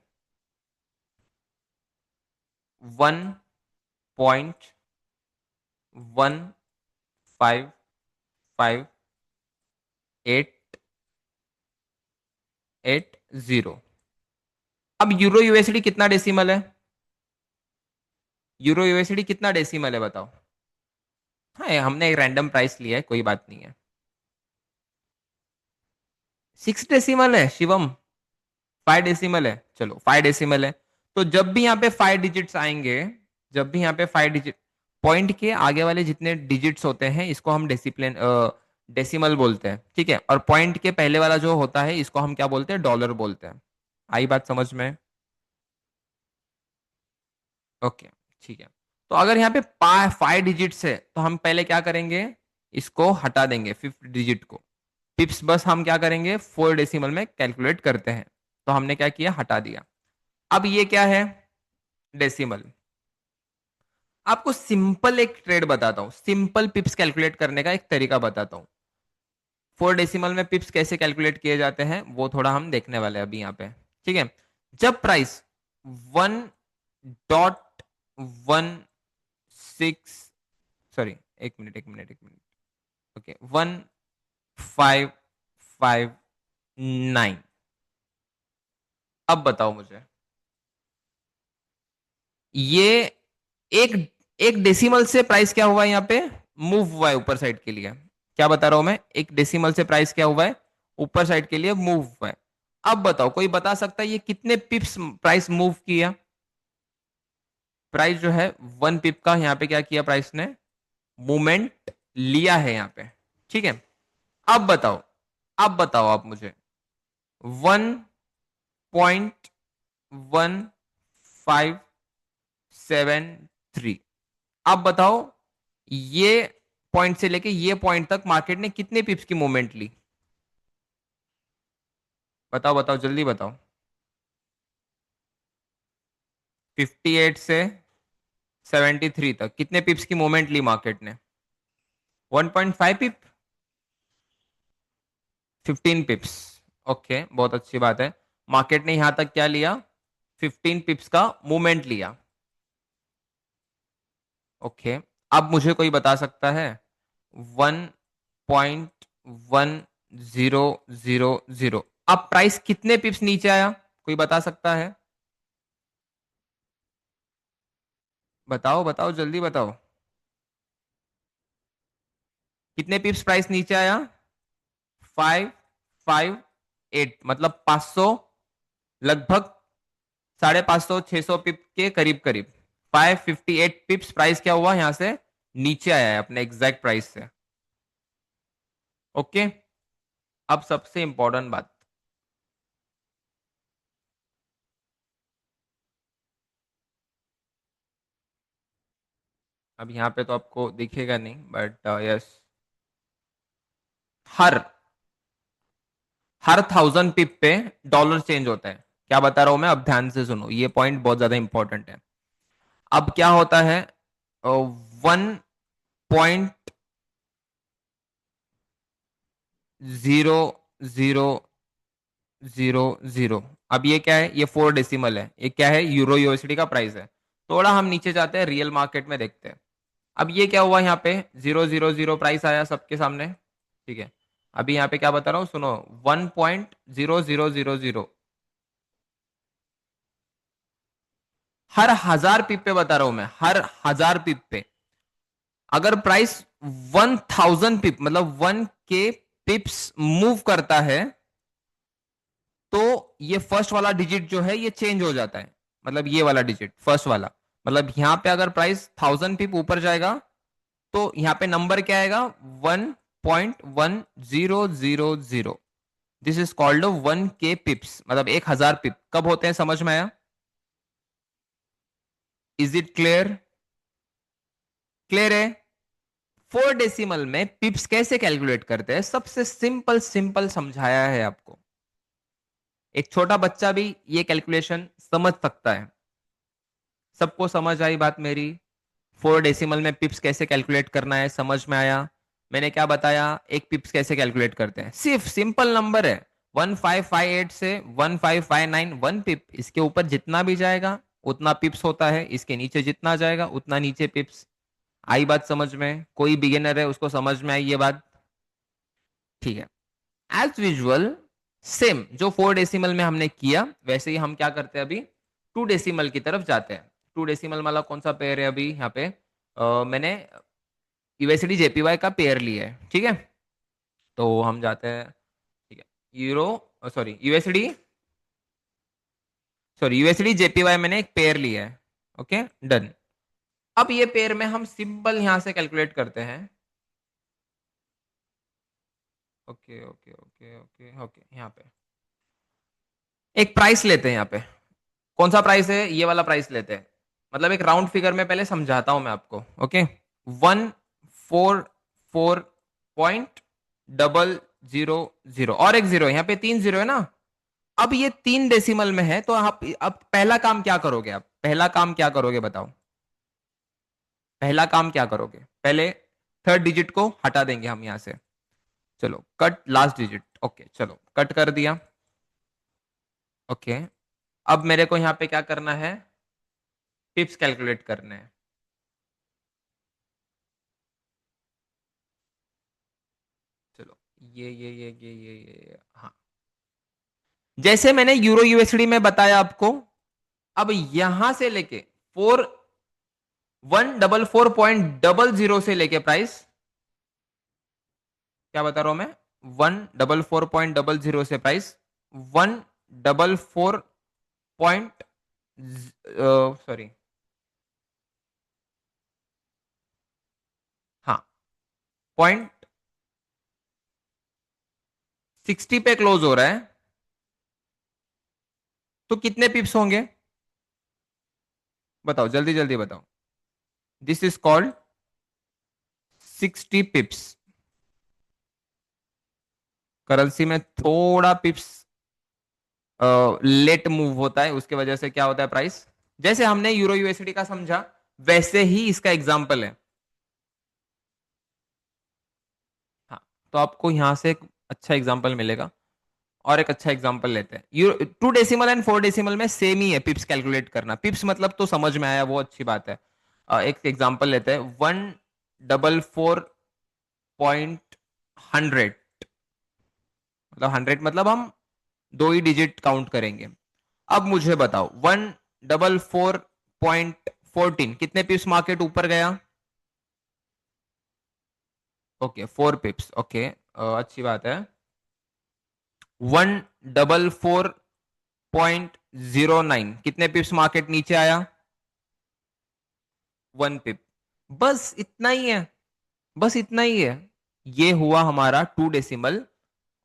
1.155880। अब यूरो यूएसडी कितना डेसिमल है? यूरो यूएसडी कितना डेसिमल है बताओ? हाँ, हमने एक रैंडम प्राइस लिया है, कोई बात नहीं है। 6 डेसिमल है शिवम? 5 डेसिमल है? चलो 5 डेसिमल है, तो जब भी यहाँ पे 5 डिजिट्स आएंगे, जब भी यहाँ पे 5 डिजिट, पॉइंट के आगे वाले जितने डिजिट्स होते हैं इसको हम डिसिप्लिन डेसिमल बोलते हैं। ठीक है, और पॉइंट के पहले वाला जो होता है इसको हम क्या बोलते हैं? डॉलर बोलते हैं। आई बात समझ में? ओके, ठीक है, तो अगर यहाँ पे 5 डिजिट्स है तो हम पहले क्या करेंगे, इसको हटा देंगे 5th डिजिट को। पिप्स बस हम क्या करेंगे 4 डेसिमल में कैलकुलेट करते हैं, तो हमने क्या किया, हटा दिया। अब ये क्या है, डेसिमल। आपको सिंपल एक ट्रेड बताता हूं, सिंपल पिप्स कैलकुलेट करने का एक तरीका बताता हूं। 4 डेसिमल में पिप्स कैसे कैलकुलेट किए जाते हैं वो थोड़ा हम देखने वाले हैं अभी यहाँ पे। ठीक है, जब प्राइस 1.16, सॉरी, एक मिनट, ओके, 1559, अब बताओ मुझे, ये एक एक डेसिमल से प्राइस क्या हुआ है यहाँ पे, मूव हुआ है ऊपर साइड के लिए। क्या बता रहा हूं मैं, एक डेसिमल से प्राइस क्या हुआ है, ऊपर साइड के लिए मूव हुआ है। अब बताओ, कोई बता सकता है ये कितने पिप्स प्राइस मूव किया। प्राइस जो है 1 पिप का यहाँ पे क्या किया, प्राइस ने मूवमेंट लिया है यहाँ पे। ठीक है, अब बताओ, अब बताओ आप मुझे, 1.1573, अब बताओ ये पॉइंट से लेके ये पॉइंट तक मार्केट ने कितने पिप्स की मूवमेंट ली। बताओ बताओ जल्दी बताओ। 58 से 73 तक कितने पिप्स की मूवमेंट ली मार्केट ने, 1.5 पिप, 15 पिप्स। ओके, बहुत अच्छी बात है। मार्केट ने यहां तक क्या लिया, 15 पिप्स का मूवमेंट लिया। ओके, अब मुझे कोई बता सकता है 1.1000, अब प्राइस कितने पिप्स नीचे आया, कोई बता सकता है, बताओ बताओ जल्दी बताओ। कितने पिप्स प्राइस नीचे आया, 558, मतलब 500, लगभग 550 600 पिप के करीब करीब, 558 पिप्स प्राइस क्या हुआ यहां से नीचे आया है अपने एग्जैक्ट प्राइस से। ओके, अब सबसे इंपॉर्टेंट बात, अब यहाँ पे तो आपको दिखेगा नहीं बट यस, हर हर 1000 पिप पे डॉलर चेंज होता है। क्या बता रहा हूं मैं, अब ध्यान से सुनो, ये पॉइंट बहुत ज्यादा इंपॉर्टेंट है। अब क्या होता है, 1.0000, अब ये क्या है, ये 4 डेसिमल है, ये क्या है, यूरो यूएसडी का प्राइस है। थोड़ा हम नीचे जाते हैं, रियल मार्केट में देखते हैं। अब ये क्या हुआ, यहाँ पे 000 प्राइस आया सबके सामने। ठीक है, अभी यहाँ पे क्या बता रहा हूँ सुनो, 1.0000, हर 1000 पिप पे बता रहा हूं मैं, हर 1000 पिप पे अगर प्राइस 1000 पिप मतलब 1 के पिप्स मूव करता है, तो ये फर्स्ट वाला डिजिट जो है ये चेंज हो जाता है। मतलब ये वाला डिजिट फर्स्ट वाला, मतलब यहां पे अगर प्राइस 1000 पिप ऊपर जाएगा तो यहाँ पे नंबर क्या आएगा, 1.1000। दिस इज कॉल्ड 1 के पिप्स, मतलब 1000 पिप कब होते हैं, समझ में आया, इज इट क्लियर, क्लियर है। 4 डेसिमल में पिप्स कैसे कैलकुलेट करते हैं, सबसे सिंपल सिंपल समझाया है आपको। एक छोटा बच्चा भी ये कैलकुलेशन समझ सकता है। सबको समझ आई बात मेरी, 4 डेसिमल में पिप्स कैसे कैलकुलेट करना है, समझ में आया। मैंने क्या बताया, एक पिप्स कैसे कैलकुलेट करते हैं, सिर्फ सिंपल नंबर है, 1558 से 1559, 1 पिप, इसके ऊपर जितना भी जाएगा उतना पिप्स होता है, इसके नीचे जितना जाएगा उतना नीचे पिप्स। आई बात समझ में, कोई बिगिनर है उसको समझ में आई ये बात। ठीक है, एज विजुअल सेम जो 4 डेसिमल में हमने किया वैसे ही हम क्या करते हैं, अभी 2 डेसिमल की तरफ जाते हैं। 2 डेसिमल वाला कौन सा पेयर है, अभी यहाँ पे मैंने यूएसडी जेपीवाई का पेयर लिया है। ठीक है, तो हम जाते हैं, ठीक है, euro, sorry USD, sorry USD JPY मैंने एक पेयर लिया है। Okay done. अब ये पेयर में हम सिंपल यहां से कैलकुलेट करते हैं। Okay okay okay okay okay, यहाँ पे एक प्राइस लेते हैं, यहाँ पे कौन सा प्राइस है, ये वाला प्राइस लेते हैं, मतलब एक राउंड फिगर में पहले समझाता हूं मैं आपको। ओके, 144.000 और एक जीरो, यहाँ पे 3 जीरो है ना। अब ये 3 डेसिमल में है, तो आप अब पहला काम क्या करोगे? आप पहला काम क्या करोगे बताओ? पहला काम क्या करोगे? पहले थर्ड डिजिट को हटा देंगे हम यहां से। चलो कट लास्ट डिजिट। ओके चलो कट कर दिया। ओके, अब मेरे को यहाँ पे क्या करना है? पिप्स कैलकुलेट करने हैं। चलो हाँ, जैसे मैंने यूरो यूएसडी में बताया आपको, अब यहां से लेके 144.00 से लेके प्राइस, क्या बता रहा हूं मैं, 144.00 से प्राइस 144 सॉरी, हाँ, 0.60 पे क्लोज हो रहा है। तो कितने पिप्स होंगे बताओ, जल्दी जल्दी बताओ। This is called 60 पिप्स। करेंसी में थोड़ा पिप्स लेट मूव होता है, उसके वजह से क्या होता है प्राइस, जैसे हमने यूरो यूएसडी का समझा वैसे ही इसका एग्जाम्पल है। हाँ, तो आपको यहां से एक अच्छा एग्जाम्पल मिलेगा। और एक अच्छा एग्जांपल लेते हैं। 2 डेसिमल एंड 4 डेसिमल में सेम ही है पिप्स कैलकुलेट करना। पिप्स मतलब तो समझ में आया, वो अच्छी बात है। एक एग्जांपल लेते हैं, 144.100, मतलब 100 मतलब हम दो ही डिजिट काउंट करेंगे। अब मुझे बताओ 144.14 कितने पिप्स मार्केट ऊपर गया? ओके 4 पिप्स। ओके, अच्छी बात है। 144.09 कितने पिप्स मार्केट नीचे आया? 1 पिप। बस इतना ही है, बस इतना ही है। ये हुआ हमारा 2 डेसिमल,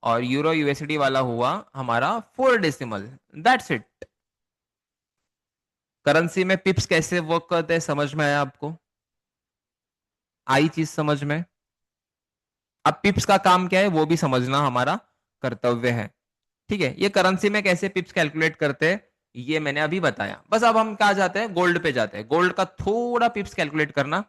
और यूरो यूएसडी वाला हुआ हमारा 4 डेसिमल। That's it. करेंसी में पिप्स कैसे वर्क करते हैं समझ में आया आपको? आई चीज समझ में? अब पिप्स का काम क्या है वो भी समझना हमारा कर्तव्य है। ठीक है, ये करेंसी में कैसे पिप्स कैलकुलेट करते हैं ये मैंने अभी बताया। बस अब हम कहा जाते हैं, गोल्ड पे जाते हैं। गोल्ड का थोड़ा पिप्स कैलकुलेट करना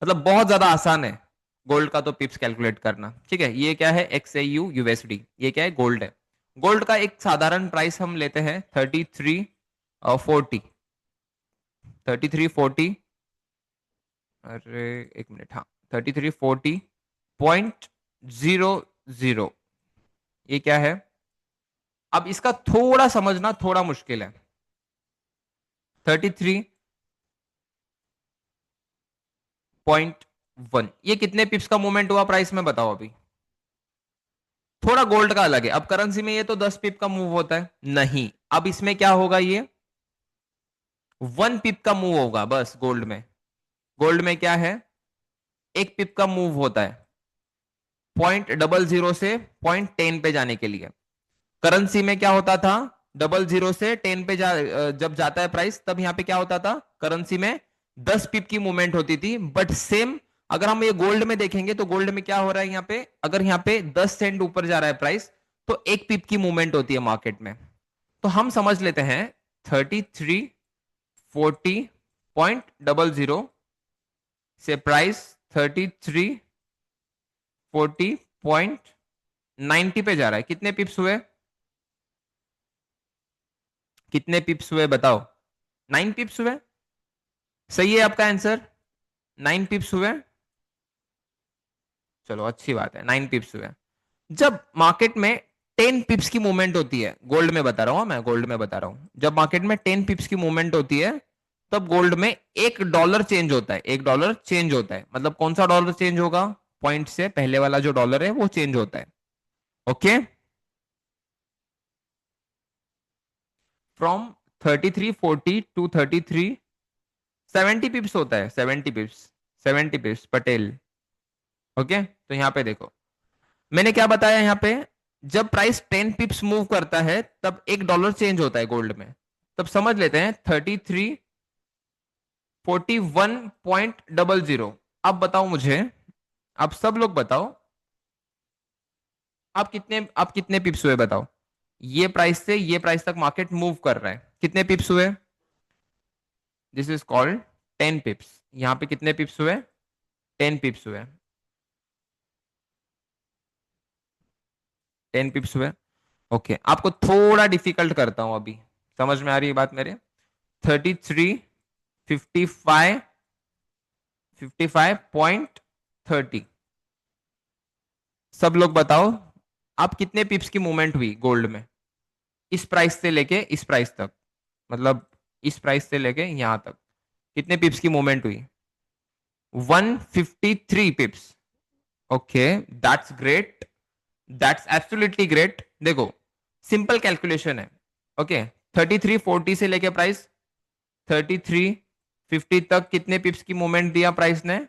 मतलब बहुत ज्यादा आसान है। गोल्ड का तो पिप्स कैलकुलेट करना, ठीक है। ये क्या है? XAU USD. ये क्या है? गोल्ड है। गोल्ड का एक साधारण प्राइस हम लेते हैं 3340। अरे एक मिनट, हाँ, 3340.00। ये क्या है? अब इसका थोड़ा समझना थोड़ा मुश्किल है। 33.1 ये कितने पिप्स का मूवमेंट हुआ प्राइस में बताओ अभी? थोड़ा गोल्ड का अलग है। अब करेंसी में ये तो 10 पिप का मूव होता है, नहीं, अब इसमें क्या होगा? ये 1 पिप का मूव होगा बस। गोल्ड में, गोल्ड में क्या है? 1 पिप का मूव होता है 0.00 से 0.10 पे जाने के लिए। करेंसी में क्या होता था? 00 से 10 पे जब जाता है प्राइस, तब यहां पे क्या होता था? करेंसी में 10 पिप की मूवमेंट होती थी। बट सेम अगर हम ये गोल्ड में देखेंगे तो गोल्ड में क्या हो रहा है? यहाँ पे अगर यहाँ पे 10 सेंट ऊपर जा रहा है प्राइस, तो 1 पिप की मूवमेंट होती है मार्केट में। तो हम समझ लेते हैं 3340.00 से प्राइस 3340.90 पे जा रहा है। कितने पिप्स हुए? कितने पिप्स हुए बताओ? 9 पिप्स हुए। सही है आपका आंसर, 9 पिप्स हुए। चलो अच्छी बात है, 9 पिप्स हुए। जब मार्केट में 10 पिप्स की मूवमेंट होती है, गोल्ड में बता रहा हूं मैं, गोल्ड में बता रहा हूं, जब मार्केट में 10 पिप्स की मूवमेंट होती है, तब गोल्ड में $1 चेंज होता है। $1 चेंज होता है, मतलब कौन सा डॉलर चेंज होगा? पॉइंट से पहले वाला जो डॉलर है वो चेंज होता है। ओके, फ्रॉम 3340 टू 3370 पिप्स होता है। 70 पिप्स, 70 पिप्स पटेल। ओके, तो यहां पे देखो मैंने क्या बताया। यहाँ पे जब प्राइस 10 पिप्स मूव करता है तब $1 चेंज होता है गोल्ड में। तब समझ लेते हैं 41.00। अब बताओ मुझे, आप सब लोग बताओ, आप कितने पिप्स हुए बताओ। ये प्राइस से ये प्राइस तक मार्केट मूव कर रहा है, कितने पिप्स हुए? This is called 10 पिप्स। यहां पे कितने पिप्स हुए? 10 पिप्स हुए। 10 पिप्स हुए। ओके, आपको थोड़ा डिफिकल्ट करता हूं अभी। समझ में आ रही है बात मेरे? 33, 55, 55.30। सब लोग बताओ, आप कितने पिप्स की मूवमेंट हुई गोल्ड में इस प्राइस से लेके इस प्राइस तक, मतलब इस प्राइस से लेके यहां तक कितने पिप्स की मूवमेंट हुई? 153 पिप्स। Okay, that's great, that's absolutely great. देखो, सिंपल कैलकुलेशन है। ओके, 3340 से लेके प्राइस 3350 तक कितने पिप्स की मूवमेंट दिया प्राइस ने?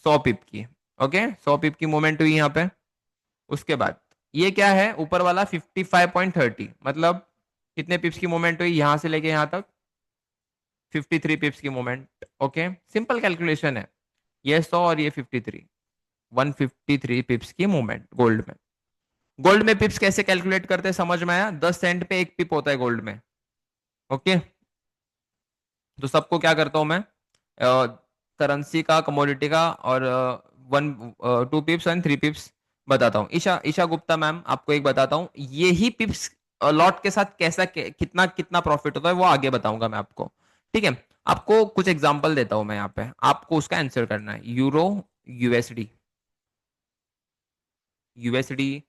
100 पिप की। ओके, 100 पिप की मूवमेंट हुई यहां पे। उसके बाद ये क्या है ऊपर वाला? 55.30, मतलब कितने पिप्स की मूवमेंट हुई यहां से लेके यहां तक? 53 पिप्स की मूवमेंट। ओके, सिंपल कैलकुलेशन है। ये 100 और ये 53, 153 पिप्स की मूवमेंट गोल्ड में। गोल्ड में पिप्स कैसे कैलकुलेट करते हैं समझ में आया? 10 सेंट पे एक पिप होता है गोल्ड में। ओके, तो सबको क्या करता हूं मैं, करेंसी का, कमोडिटी का, और 2 पिप्स एंड 3 पिप्स बताता हूँ। ईशा ईशा गुप्ता मैम, आपको एक बताता हूँ, ये ही पिप्स लॉट के साथ कैसा कितना कितना प्रॉफिट होता है वो आगे बताऊंगा मैं आपको। ठीक है, आपको कुछ एग्जांपल देता हूं मैं यहाँ पे, आपको उसका आंसर करना है। यूरो, यूएसडी, यूएसडी,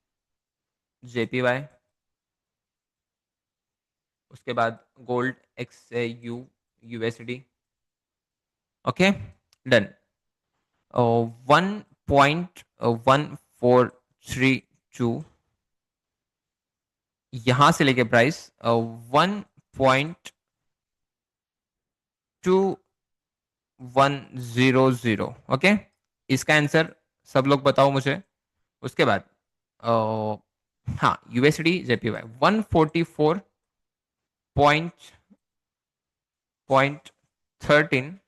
जेपीवाई, उसके बाद gold, x you, USD. Okay, done. 1.1432, यहां से लेके प्राइस 1.2100। ओके, इसका आंसर सब लोग बताओ मुझे। उसके बाद हाँ, यूएसडी जेपीवाई 144.13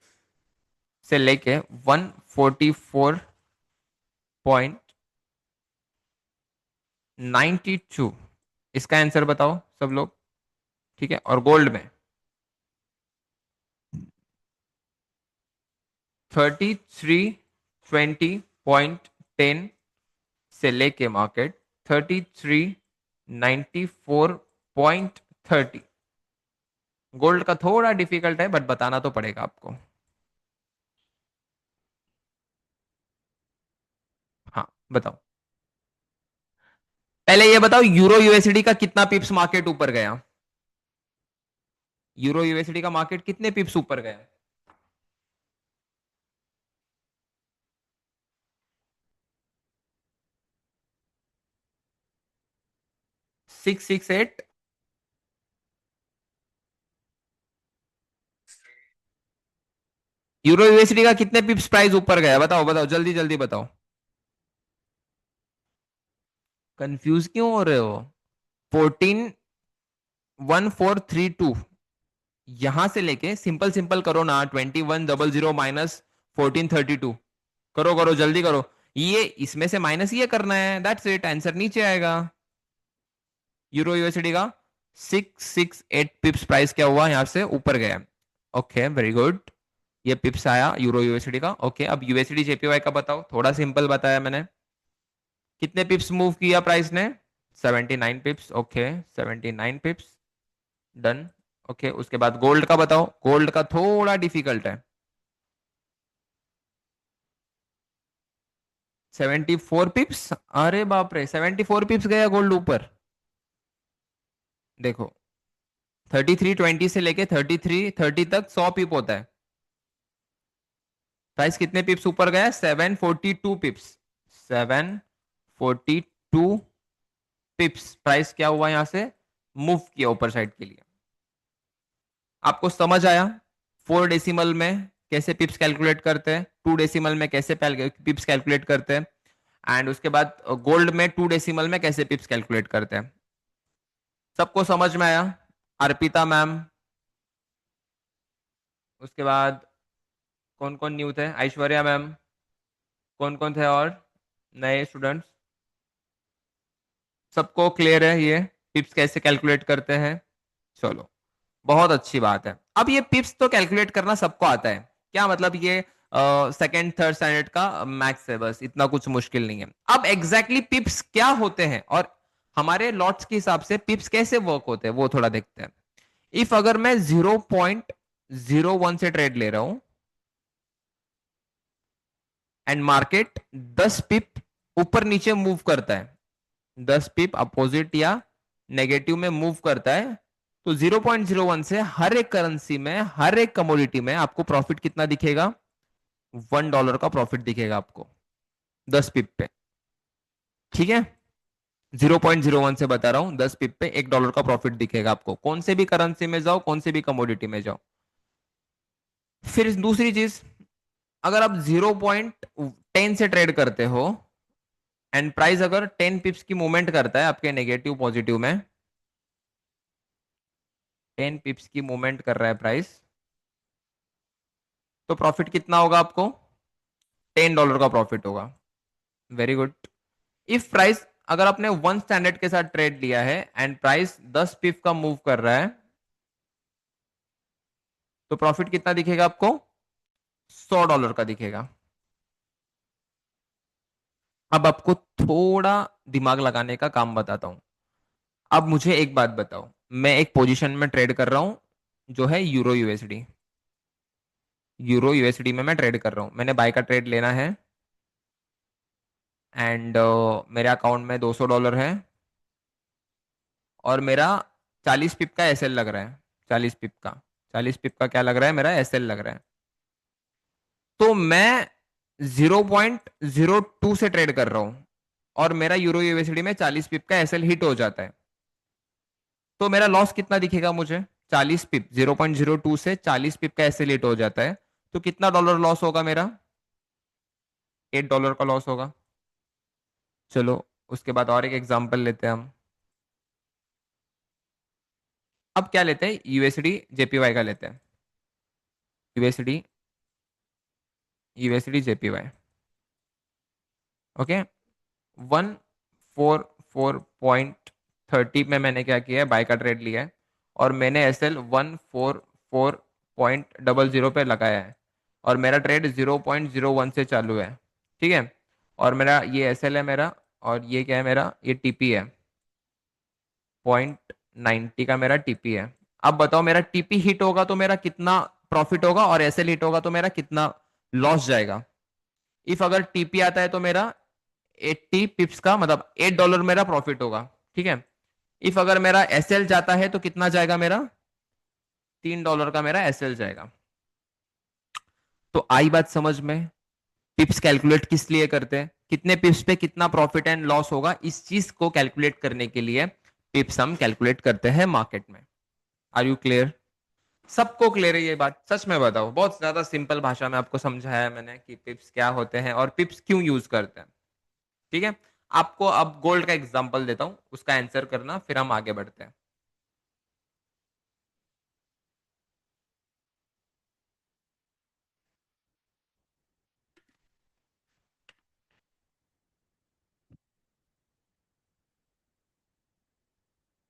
से लेके 144.92, इसका आंसर बताओ सब लोग। ठीक है, और गोल्ड में 3320.10 से लेके मार्केट 3394.30। गोल्ड का थोड़ा डिफिकल्ट है बट बताना तो पड़ेगा आपको। हाँ, बताओ। पहले ये बताओ, यूरो यूएसडी का कितना पिप्स मार्केट ऊपर गया? यूरो यूएसडी का मार्केट कितने पिप्स ऊपर गया? 668। यूरो यूएसडी का कितने पिप्स प्राइस ऊपर गया? बताओ बताओ, जल्दी जल्दी बताओ। कंफ्यूज क्यों हो रहे हो? 141432, यहां से लेके सिंपल सिंपल करो ना, 2100 माइनस 1432। करो करो जल्दी करो। ये इसमें से माइनस ये करना है, दैट्स इट, आंसर नीचे आएगा। यूरो यूएसडी का 668 पिप्स प्राइस क्या हुआ यहां से ऊपर गया। Okay, very good. ये पिप्स आया यूरो यूएसडी का। ओके, अब यूएसडी जेपीवाई का बताओ, थोड़ा सिंपल बताया मैंने। कितने पिप्स मूव किया प्राइस ने? 79 पिप्स। Okay, 79 पिप्स, done. ओके, उसके बाद गोल्ड का बताओ, गोल्ड का थोड़ा डिफिकल्ट है। 74 पिप्स। अरे बाप रे, 74 पिप्स गया गोल्ड ऊपर। देखो, 3320 से लेके 3330 तक 100 पिप होता है। प्राइस कितने पिप्स ऊपर गया? 742 पिप्स। 742 पिप्स प्राइस क्या हुआ यहां से, मूव किया ऊपर साइड के लिए। आपको समझ आया 4 डेसिमल में कैसे पिप्स कैलकुलेट करते हैं, 2 डेसिमल में कैसे पिप्स कैलकुलेट करते हैं, एंड उसके बाद गोल्ड में 2 डेसिमल में कैसे पिप्स कैलकुलेट करते हैं? सबको समझ में आया? अर्पिता मैम, उसके बाद कौन कौन न्यू थे? ऐश्वर्या मैम, कौन कौन थे और नए स्टूडेंट्स? सबको क्लियर है ये पिप्स कैसे कैलकुलेट करते हैं? चलो, बहुत अच्छी बात है। अब ये पिप्स तो कैलकुलेट करना सबको आता है, क्या मतलब ये सेकंड थर्ड स्टैंडर्ड का मैथ्स है, बस इतना कुछ मुश्किल नहीं है। अब एग्जैक्टली पिप्स क्या होते हैं और हमारे लॉट्स के हिसाब से पिप्स कैसे वर्क होते हैं वो थोड़ा देखते हैं। इफ अगर मैं 0.01 से ट्रेड ले रहा हूं एंड मार्केट 10 पिप ऊपर नीचे मूव करता है, 10 पिप अपोजिट या नेगेटिव में मूव करता है, तो 0.01 से हर एक करेंसी में, हर एक कमोडिटी में आपको प्रॉफिट कितना दिखेगा? $1 का प्रॉफिट दिखेगा आपको 10 पिप पे। ठीक है, 0.01 से बता रहा हूं, 10 पिप पे $1 का प्रॉफिट दिखेगा आपको, कौन से भी करेंसी में जाओ, कौन से भी कमोडिटी में जाओ। फिर दूसरी चीज, अगर आप 0.10 से ट्रेड करते हो एंड प्राइस अगर 10 पिप्स की मूवमेंट करता है आपके नेगेटिव पॉजिटिव में, 10 पिप्स की मूवमेंट कर रहा है प्राइस, तो प्रॉफिट कितना होगा आपको? $10 का प्रॉफिट होगा। Very good. इफ प्राइस, अगर आपने 1 स्टैंडर्ड के साथ ट्रेड लिया है एंड प्राइस 10 पिप का मूव कर रहा है, तो प्रॉफिट कितना दिखेगा आपको? $100 का दिखेगा। अब आपको थोड़ा दिमाग लगाने का काम बताता हूं। अब मुझे एक बात बताओ, मैं एक पोजीशन में ट्रेड कर रहा हूं जो है यूरो यूएसडी। यूरो यूएसडी में मैं ट्रेड कर रहा हूं, मैंने बाय का ट्रेड लेना है एंड मेरे अकाउंट में $200 है और मेरा 40 पिप का एसएल लग रहा है। 40 पिप का, 40 पिप का क्या लग रहा है? मेरा एसएल लग रहा है। तो मैं 0.02 से ट्रेड कर रहा हूं और मेरा यूरो यूएसडी में 40 पिप का एसएल हिट हो जाता है, तो मेरा लॉस कितना दिखेगा मुझे? 40 पिप, 0.02 से 40 पिप का एसएल हिट हो जाता है, तो कितना डॉलर लॉस होगा मेरा? $8 का लॉस होगा। चलो, उसके बाद और एक एग्जांपल लेते हैं हम। अब क्या लेते हैं? यूएसडी जेपीवाई का लेते हैं। USD, USD JPY. ओके, 144.30 में मैंने क्या किया है? बाय का ट्रेड लिया है और मैंने एसएल 144.00 पे लगाया है और मेरा ट्रेड 0.01 से चालू है। ठीक है, और मेरा ये एसएल है मेरा, और ये क्या है मेरा? ये टीपी है, 0.90 का मेरा टीपी है। अब बताओ, मेरा टीपी हिट होगा तो मेरा कितना प्रॉफिट होगा और एसएल हिट होगा तो मेरा कितना लॉस जाएगा? इफ अगर टीपी आता है तो मेरा 80 पिप्स का मतलब $8 मेरा प्रॉफिट होगा। ठीक है, इफ अगर मेरा एसएल जाता है तो कितना जाएगा मेरा? $3 का मेरा एसएल जाएगा। तो आई बात समझ में? पिप्स कैलकुलेट किस लिए करते हैं, कितने पिप्स पे कितना प्रॉफिट एंड लॉस होगा, इस चीज को कैलकुलेट करने के लिए पिप्स हम कैलकुलेट करते हैं मार्केट में। Are you clear? सबको क्लियर है ये बात? सच में बताओ, बहुत ज्यादा सिंपल भाषा में आपको समझाया मैंने कि पिप्स क्या होते हैं और पिप्स क्यों यूज करते हैं। ठीक है, आपको अब गोल्ड का एग्जांपल देता हूं, उसका आंसर करना, फिर हम आगे बढ़ते हैं।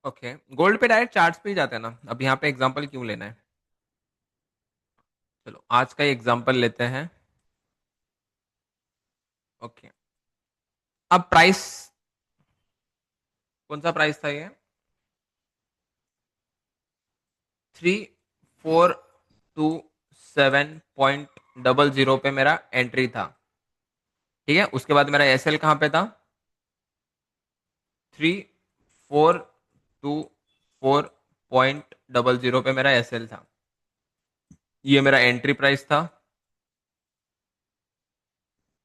ओके, गोल्ड पे डायरेक्ट चार्ट्स पे ही जाते हैं ना, अब यहाँ पे एग्जांपल क्यों लेना है? चलो, आज का एग्जांपल लेते हैं। ओके, अब प्राइस, कौन सा प्राइस था ये? 3427.00 पे मेरा एंट्री था। ठीक है, उसके बाद मेरा एसएल कहाँ पे था? 3424.00 पे मेरा एसएल था। ये मेरा एंट्री प्राइस था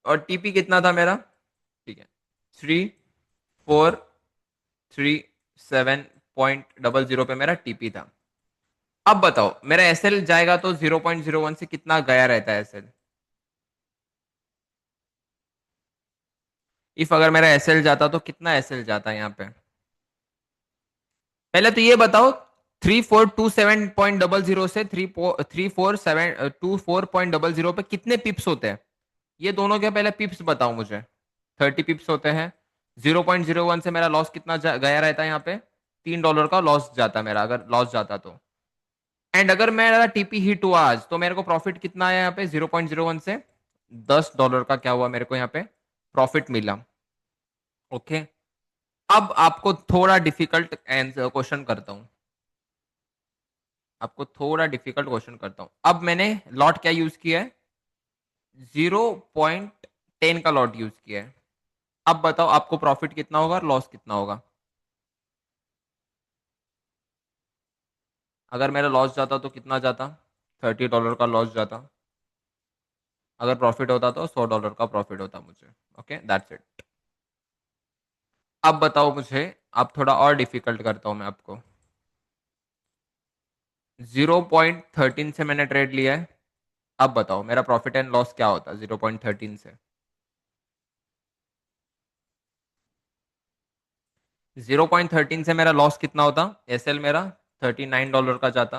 और टीपी कितना था मेरा? ठीक है, 3437.00 पे मेरा टीपी था। अब बताओ, मेरा एसएल जाएगा तो 0.01 से कितना गया रहता है एसएल? इफ अगर मेरा एसएल जाता तो कितना एसएल जाता है यहाँ पे? पहले तो ये बताओ, 3427.00 से 3424.00 पे कितने पिप्स होते हैं? ये दोनों के पहले पिप्स बताओ मुझे। 30 पिप्स होते हैं। 0.01 से मेरा लॉस कितना गया रहता है यहाँ पे? $3 का लॉस जाता मेरा, अगर लॉस जाता तो। एंड अगर मेरा टीपी हिट हुआ आज, तो मेरे को प्रॉफिट कितना आया यहाँ पे? 0.01 से $10 का क्या हुआ मेरे को यहाँ पे प्रॉफिट मिला। ओके, अब आपको थोड़ा डिफिकल्ट क्वेश्चन करता हूँ। आपको थोड़ा डिफिकल्ट क्वेश्चन करता हूँ। अब मैंने लॉट क्या यूज किया है? 0.10 का लॉट यूज किया है। अब बताओ आपको प्रॉफिट कितना होगा और लॉस कितना होगा? अगर मेरा लॉस जाता तो कितना जाता? $30 का लॉस जाता। अगर प्रॉफिट होता तो $100 का प्रॉफिट होता मुझे। Okay, that's it. अब बताओ मुझे, अब थोड़ा और डिफिकल्ट करता हूं मैं आपको। 0.13 से मैंने ट्रेड लिया है। अब बताओ मेरा प्रॉफिट एंड लॉस क्या होता 0.13 से? 0.13 से मेरा लॉस कितना होता? एसएल मेरा $39 का जाता।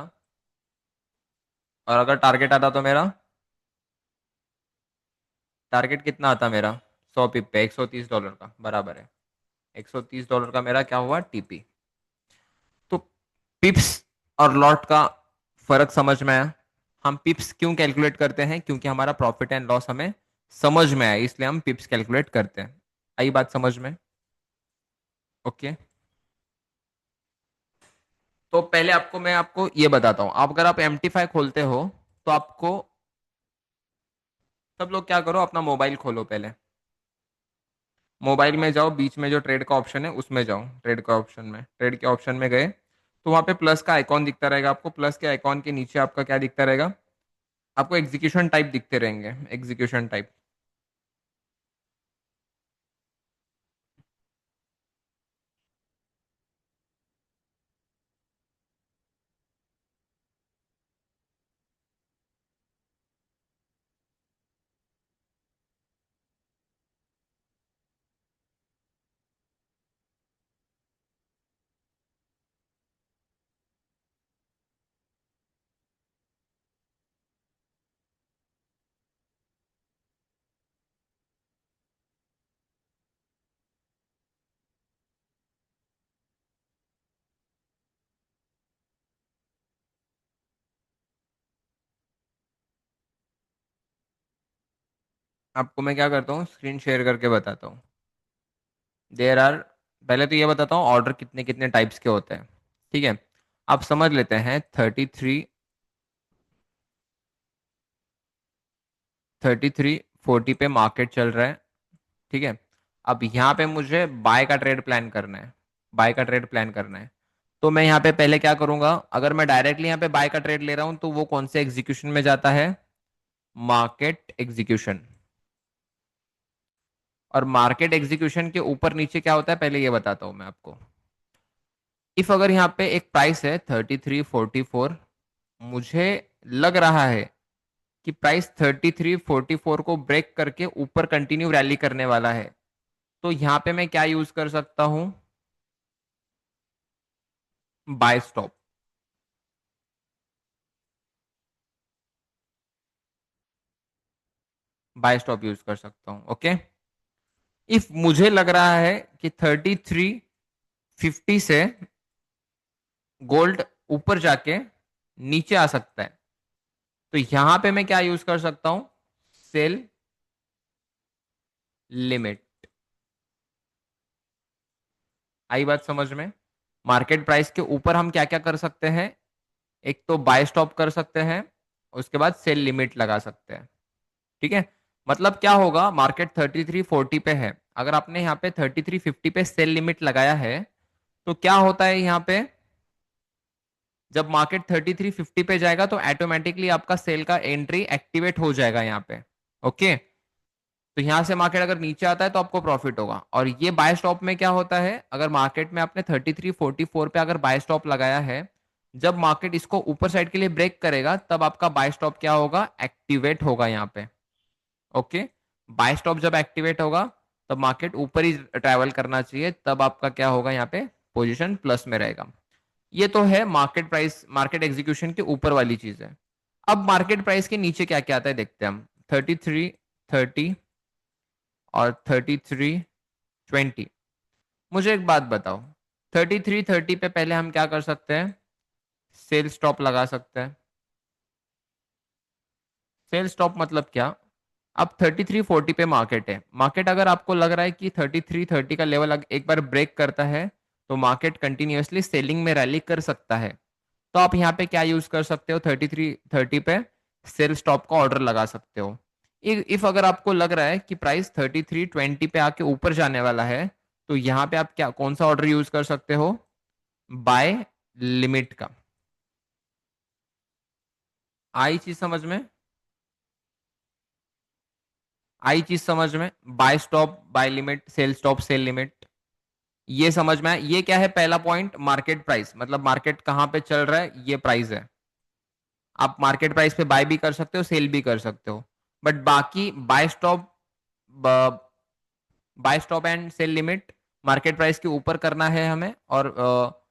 और अगर टारगेट आता तो मेरा टारगेट कितना आता मेरा? 100 पिप पे $130 का बराबर है। $130 का मेरा क्या हुआ? टीपी। तो पिप्स और लॉट का फर्क समझ में आया? हम पिप्स क्यों कैलकुलेट करते हैं? क्योंकि हमारा प्रॉफिट एंड लॉस हमें समझ में आया, इसलिए हम पिप्स कैलकुलेट करते हैं। आई बात समझ में? ओके, तो पहले मैं आपको ये बताता हूं। आप अगर आप MT5 खोलते हो तो आपको, सब लोग क्या करो, अपना मोबाइल खोलो पहले। मोबाइल में जाओ, बीच में जो ट्रेड का ऑप्शन है उसमें जाओ। ट्रेड का ऑप्शन में, ट्रेड के ऑप्शन में गए तो वहां पे प्लस का आइकॉन दिखता रहेगा आपको। प्लस के आइकॉन के नीचे आपका क्या दिखता रहेगा? आपको एग्जीक्यूशन टाइप दिखते रहेंगे, एग्जीक्यूशन टाइप। आपको मैं क्या करता हूँ, स्क्रीन शेयर करके बताता हूँ। देर आर, पहले तो ये बताता हूँ ऑर्डर कितने कितने टाइप्स के होते हैं। ठीक है, आप समझ लेते हैं। 3340 पे मार्केट चल रहा है। ठीक है, अब यहाँ पे मुझे बाय का ट्रेड प्लान करना है। बाय का ट्रेड प्लान करना है, तो मैं यहाँ पे पहले क्या करूंगा? अगर मैं डायरेक्टली यहाँ पे बाय का ट्रेड ले रहा हूँ तो वो कौन से एग्जीक्यूशन में जाता है? Market execution. और मार्केट एग्जीक्यूशन के ऊपर नीचे क्या होता है पहले ये बताता हूँ मैं आपको। इफ अगर यहाँ पे एक प्राइस है 3344, मुझे लग रहा है कि प्राइस 3344 को ब्रेक करके ऊपर कंटिन्यू रैली करने वाला है, तो यहाँ पे मैं क्या यूज कर सकता हूँ? Buy stop. Buy stop use कर सकता हूँ। ओके, इफ मुझे लग रहा है कि 3350 से गोल्ड ऊपर जाके नीचे आ सकता है, तो यहां पे मैं क्या यूज कर सकता हूं? Cell limit. आई बात समझ में? मार्केट प्राइस के ऊपर हम क्या क्या कर सकते हैं? एक तो बाय स्टॉप कर सकते हैं, उसके बाद सेल लिमिट लगा सकते हैं। ठीक है, मतलब क्या होगा? मार्केट 3340 पे है, अगर आपने यहाँ पे 3350 पे सेल लिमिट लगाया है, तो क्या होता है यहाँ पे? जब मार्केट 3350 पे जाएगा तो ऑटोमेटिकली आपका सेल का एंट्री एक्टिवेट हो जाएगा यहाँ पे। ओके, तो यहां से मार्केट अगर नीचे आता है तो आपको प्रॉफिट होगा। और ये बाय स्टॉप में क्या होता है? अगर मार्केट में आपने 3344 पे अगर बाय स्टॉप लगाया है, जब मार्केट इसको ऊपर साइड के लिए ब्रेक करेगा तब आपका बाय स्टॉप क्या होगा? एक्टिवेट होगा यहाँ पे। ओके, बाय स्टॉप जब एक्टिवेट होगा तब मार्केट ऊपर ही ट्रैवल करना चाहिए, तब आपका क्या होगा? यहाँ पे पोजीशन प्लस में रहेगा। ये तो है मार्केट प्राइस, मार्केट एग्जीक्यूशन के ऊपर वाली चीज है। अब मार्केट प्राइस के नीचे क्या क्या आता है देखते हैं हम। 33 30 और 33 20। मुझे एक बात बताओ, 33 30 पे पहले हम क्या कर सकते हैं? सेल स्टॉप लगा सकते हैं। सेल स्टॉप मतलब क्या? अब 33 40 पे मार्केट है, मार्केट अगर आपको लग रहा है कि 33 30 का लेवल एक बार ब्रेक करता है तो मार्केट कंटिन्यूअसली सेलिंग में रैली कर सकता है। तो आप यहाँ पे क्या यूज कर सकते हो? 33 30 पे सेल स्टॉप का ऑर्डर लगा सकते हो। इफ अगर आपको लग रहा है कि प्राइस 33 20 पे आके ऊपर जाने वाला है, तो यहाँ पे आप क्या कौन सा ऑर्डर यूज कर सकते हो? बाय लिमिट का। आई चीज समझ में? आई चीज समझ में? Buy stop, buy limit, sell stop, sell limit, ये समझ में आया? ये क्या है? पहला पॉइंट मार्केट प्राइस, मतलब मार्केट कहां पे चल रहा है, ये प्राइस है। आप मार्केट प्राइस पे बाय भी कर सकते हो, सेल भी कर सकते हो। बट बाकी buy stop, buy stop and sell limit market price के ऊपर करना है हमें, और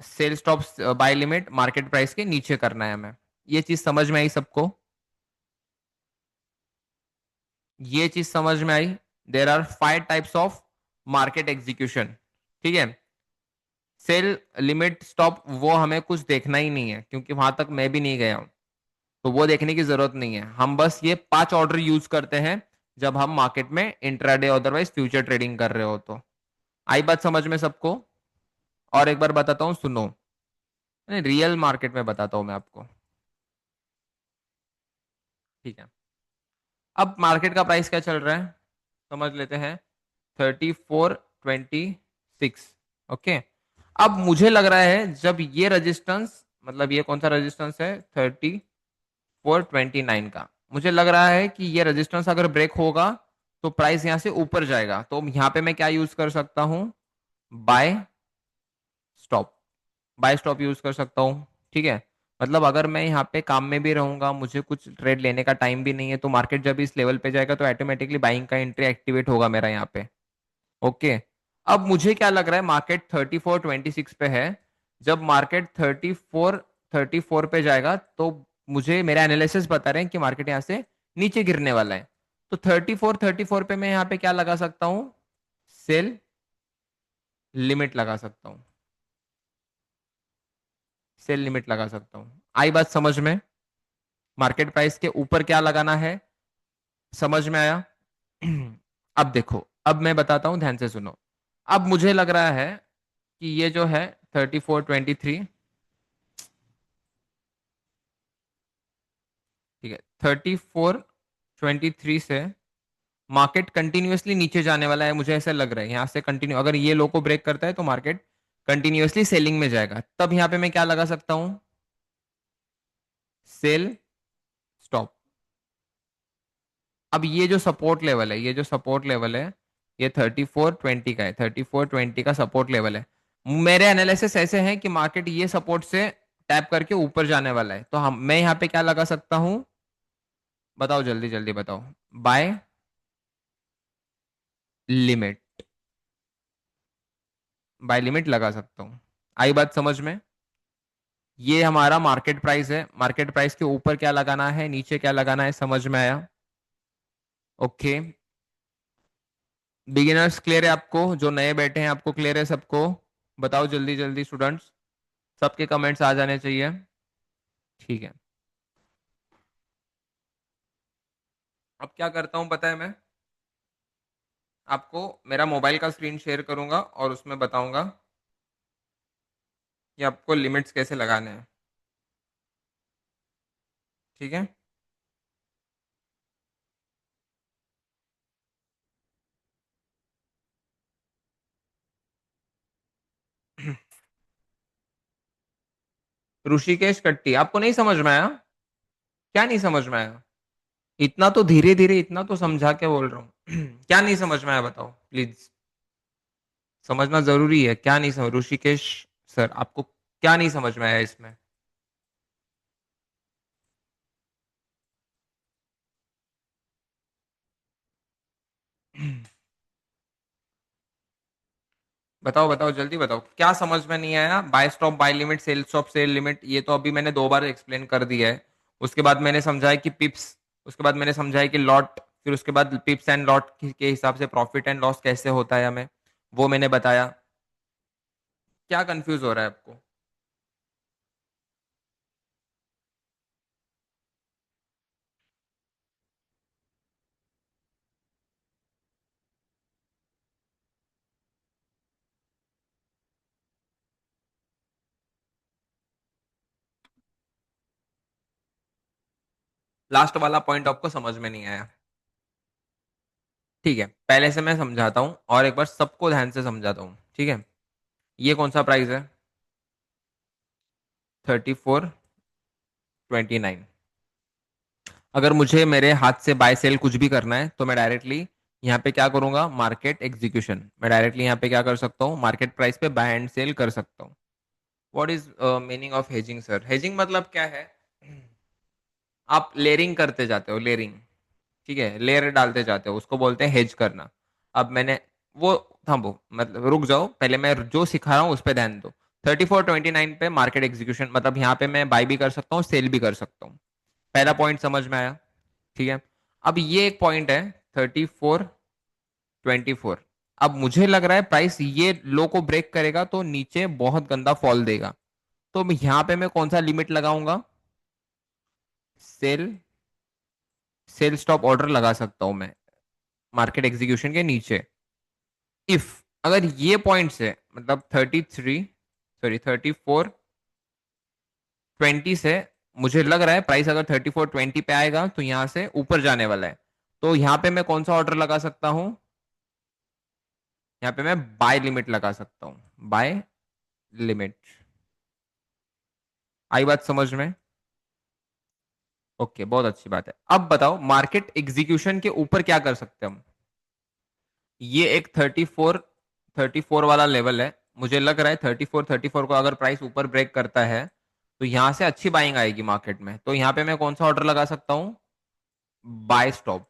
sell stop buy limit market price के नीचे करना है हमें। ये चीज समझ में आई सबको? ये चीज समझ में आई? There are 5 types of market execution. ठीक है। सेल लिमिट स्टॉप वो हमें कुछ देखना ही नहीं है, क्योंकि वहां तक मैं भी नहीं गया हूं, तो वो देखने की जरूरत नहीं है। हम बस ये 5 ऑर्डर यूज करते हैं जब हम मार्केट में इंट्राडे अदरवाइज फ्यूचर ट्रेडिंग कर रहे हो तो। आई बात समझ में सबको? और एक बार बताता हूँ, सुनो। रियल मार्केट में बताता हूँ मैं आपको। ठीक है। अब मार्केट का प्राइस क्या चल रहा है समझ लेते हैं। 34 26। ओके। अब मुझे लग रहा है जब ये रेजिस्टेंस, मतलब ये कौन सा रेजिस्टेंस है? 34 29 का। मुझे लग रहा है कि ये रेजिस्टेंस अगर ब्रेक होगा तो प्राइस यहां से ऊपर जाएगा। तो यहाँ पे मैं क्या यूज कर सकता हूँ? Buy stop. Buy stop use कर सकता हूँ। ठीक है। मतलब अगर मैं यहाँ पे काम में भी रहूंगा, मुझे कुछ ट्रेड लेने का टाइम भी नहीं है, तो मार्केट जब इस लेवल पे जाएगा तो ऑटोमेटिकली बाइंग का एंट्री एक्टिवेट होगा मेरा यहाँ पे। ओके। अब मुझे क्या लग रहा है, मार्केट 34 26 पे है। जब मार्केट 34 34 पे जाएगा तो मुझे मेरा एनालिसिस बता रहे हैं कि मार्केट यहाँ से नीचे गिरने वाला है। तो 34 34 पे मैं यहाँ पे क्या लगा सकता हूँ? सेल लिमिट लगा सकता हूँ। सेल लिमिट लगा सकता हूँ। आई बात समझ में? मार्केट प्राइस के ऊपर क्या लगाना है, समझ में आया? अब देखो, अब मैं बताता हूं, ध्यान से सुनो। अब मुझे लग रहा है कि ये जो है 34 23। ठीक है। 34 23 से मार्केट कंटिन्यूअसली नीचे जाने वाला है, मुझे ऐसा लग रहा है। यहां से कंटिन्यू अगर ये लो को ब्रेक करता है तो मार्केट कंटिन्यूअसली सेलिंग में जाएगा। तब यहां पे मैं क्या लगा सकता हूं? Sell stop. अब ये जो सपोर्ट लेवल है, ये जो सपोर्ट लेवल है, ये 34 20 का है। 34 20 का सपोर्ट लेवल है। मेरे एनालिसिस ऐसे हैं कि मार्केट ये सपोर्ट से टैप करके ऊपर जाने वाला है, तो हम मैं यहाँ पे क्या लगा सकता हूँ? बताओ जल्दी जल्दी बताओ। Bye limit. बाय लिमिट लगा सकता हूँ। आई बात समझ में? ये हमारा मार्केट प्राइस है। मार्केट प्राइस के ऊपर क्या लगाना है, नीचे क्या लगाना है, समझ में आया? ओके। बिगिनर्स क्लियर है आपको? जो नए बैठे हैं आपको क्लियर है सबको? बताओ जल्दी जल्दी स्टूडेंट्स। सबके कमेंट्स आ जाने चाहिए। ठीक है। अब क्या करता हूँ पता है? मैं आपको मेरा मोबाइल का स्क्रीन शेयर करूंगा और उसमें बताऊंगा कि आपको लिमिट्स कैसे लगाने हैं। ठीक है। ऋषिकेश कट्टी आपको नहीं समझ में आया? क्या नहीं समझ में आया? इतना तो धीरे धीरे, इतना तो समझा के बोल रहा हूँ। क्या नहीं समझ में आया बताओ प्लीज। समझना जरूरी है। क्या नहीं समझ ऋषिकेश सर, आपको क्या नहीं समझ में आया इसमें? बताओ बताओ जल्दी बताओ, क्या समझ में नहीं आया? Buy stop buy limit, sell stop sell limit, ये तो अभी मैंने 2 बार एक्सप्लेन कर दिया है। उसके बाद मैंने समझाया कि पिप्स, उसके बाद मैंने समझाया कि लॉट, फिर उसके बाद पिप्स एंड लॉट के हिसाब से प्रॉफिट एंड लॉस कैसे होता है हमें, वो मैंने बताया। क्या कंफ्यूज हो रहा है आपको? लास्ट वाला पॉइंट आपको समझ में नहीं आया? ठीक है, पहले से मैं समझाता हूँ और एक बार सबको ध्यान से समझाता हूँ, ठीक है? ये कौन सा प्राइस है? 3429। अगर मुझे मेरे हाथ से बाय सेल कुछ भी करना है तो मैं डायरेक्टली यहाँ पे क्या करूंगा? मार्केट एग्जीक्यूशन, मैं डायरेक्टली यहाँ पे क्या कर सकता हूँ? मार्केट प्राइस पे बाय एंड सेल कर सकता हूँ। What is meaning of hedging sir? Hedging मतलब क्या है? आप लेयरिंग करते जाते हो, लेयरिंग, ठीक है, लेयर डालते जाते हो, उसको बोलते हैं हेज करना। अब मैंने वो, थांबो, मतलब रुक जाओ, पहले मैं जो सिखा रहा हूँ उस पर ध्यान दो। 3429 पे मार्केट एग्जीक्यूशन मतलब यहाँ पे मैं बाय भी कर सकता हूँ, सेल भी कर सकता हूँ। पहला पॉइंट समझ में आया? ठीक है। अब ये एक पॉइंट है, 3424। अब मुझे लग रहा है प्राइस ये लो को ब्रेक करेगा तो नीचे बहुत गंदा फॉल देगा, तो यहाँ पे मैं कौन सा लिमिट लगाऊंगा? सेल, सेल स्टॉप ऑर्डर लगा सकता हूं मैं मार्केट एग्जीक्यूशन के नीचे। इफ अगर ये पॉइंट से मतलब 3420 से मुझे लग रहा है प्राइस अगर 3420 पे आएगा तो यहां से ऊपर जाने वाला है, तो यहां पे मैं कौन सा ऑर्डर लगा सकता हूं? यहाँ पे मैं बाय लिमिट लगा सकता हूं, बाय लिमिट। आई बात समझ में? ओके, बहुत अच्छी बात है। अब बताओ मार्केट एग्जीक्यूशन के ऊपर क्या कर सकते हैं हम? ये एक 34 वाला लेवल है, मुझे लग रहा है 34 को अगर प्राइस ऊपर ब्रेक करता है तो यहां से अच्छी बाइंग आएगी मार्केट में, तो यहां पे मैं कौन सा ऑर्डर लगा सकता हूं? Bye stop.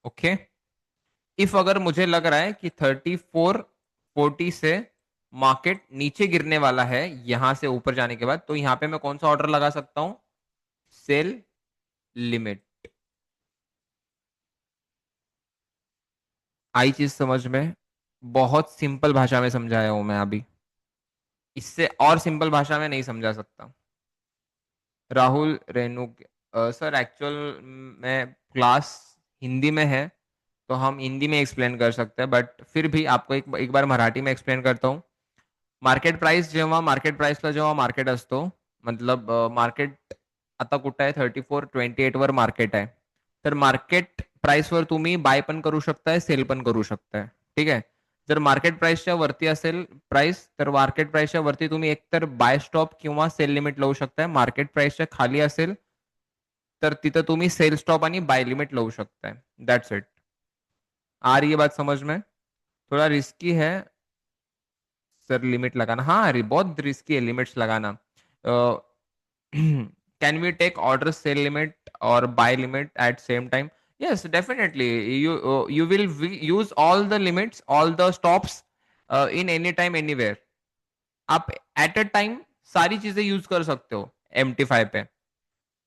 ओके। इफ अगर मुझे लग रहा है कि 3440 से मार्केट नीचे गिरने वाला है यहां से ऊपर जाने के बाद, तो यहां पे मैं कौन सा ऑर्डर लगा सकता हूं? Cell limit. आई चीज समझ में? बहुत सिंपल भाषा में समझाया हूं मैं अभी, इससे और सिंपल भाषा में नहीं समझा सकता। राहुल रेणु, सर एक्चुअल में क्लास हिंदी में है तो हम हिंदी में एक्सप्लेन कर सकते हैं, बट फिर भी आपको एक बार मराठी में एक्सप्लेन करता हूँ. मार्केट प्राइसला जेव्हा मार्केट असतो, मतलब मार्केट आता कुठं आहे? 3428 वर मार्केट आहे. तर मार्केट प्राइसवर तुम्ही बाय पण करू शकताय, सेल पण करू शकताय. ठीक आहे. जर मार्केट प्राइसच्या वरती असेल प्राइस, तर मार्केट प्राइसच्या वरती तुम्ही एकतर बाय स्टॉप किंवा सेल लिमिट लावू शकताय. मार्केट प्राइसच्या खाली असेल तर तिथं तुम्ही सेल स्टॉप आणि बाय लिमिट लावू शकताय. That's it. आ रही है बात समझ में? थोड़ा रिस्की है सर लिमिट लगाना, हाँ अरे बहुत रिस्की है लिमिट्स लगाना. Can we take order sell limit और buy limit at same time? yes definitely. You will use all the limits, all the stops in any time anywhere. आप at a time सारी चीजें use कर सकते हो MT5 पे.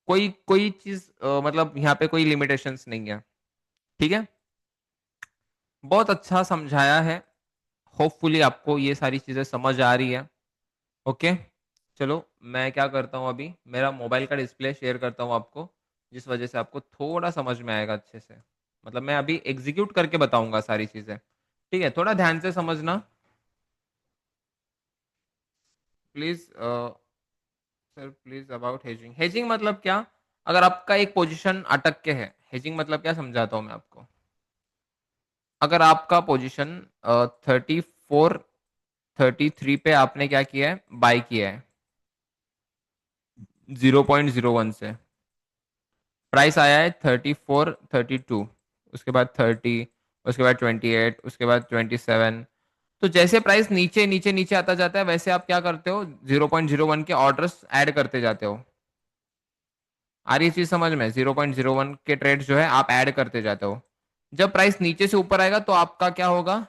कोई कोई चीज मतलब यहाँ पे कोई लिमिटेशंस नहीं है. ठीक है. बहुत अच्छा समझाया है. होपफुली आपको ये सारी चीजें समझ आ रही है. ओके. चलो मैं क्या करता हूँ, अभी मेरा मोबाइल का डिस्प्ले शेयर करता हूँ आपको, जिस वजह से आपको थोड़ा समझ में आएगा अच्छे से. मतलब मैं अभी एग्जीक्यूट करके बताऊंगा सारी चीजें. ठीक है, थोड़ा ध्यान से समझना please. Sir please about hedging. Hedging मतलब क्या? अगर आपका एक पोजीशन अटक के है, हेजिंग मतलब क्या समझाता हूँ मैं आपको. अगर आपका पोजीशन 3433 पे आपने क्या किया है? बाय किया है 0.01 से. प्राइस आया है 3432, उसके बाद 30, उसके बाद 28, उसके बाद 27. तो जैसे प्राइस नीचे नीचे नीचे आता जाता है वैसे आप क्या करते हो? 0.01 के ऑर्डर्स ऐड करते जाते हो. आ रही चीज समझ में? 0.01 के ट्रेड जो है आप ऐड करते जाते हो. जब प्राइस नीचे से ऊपर आएगा तो आपका क्या होगा?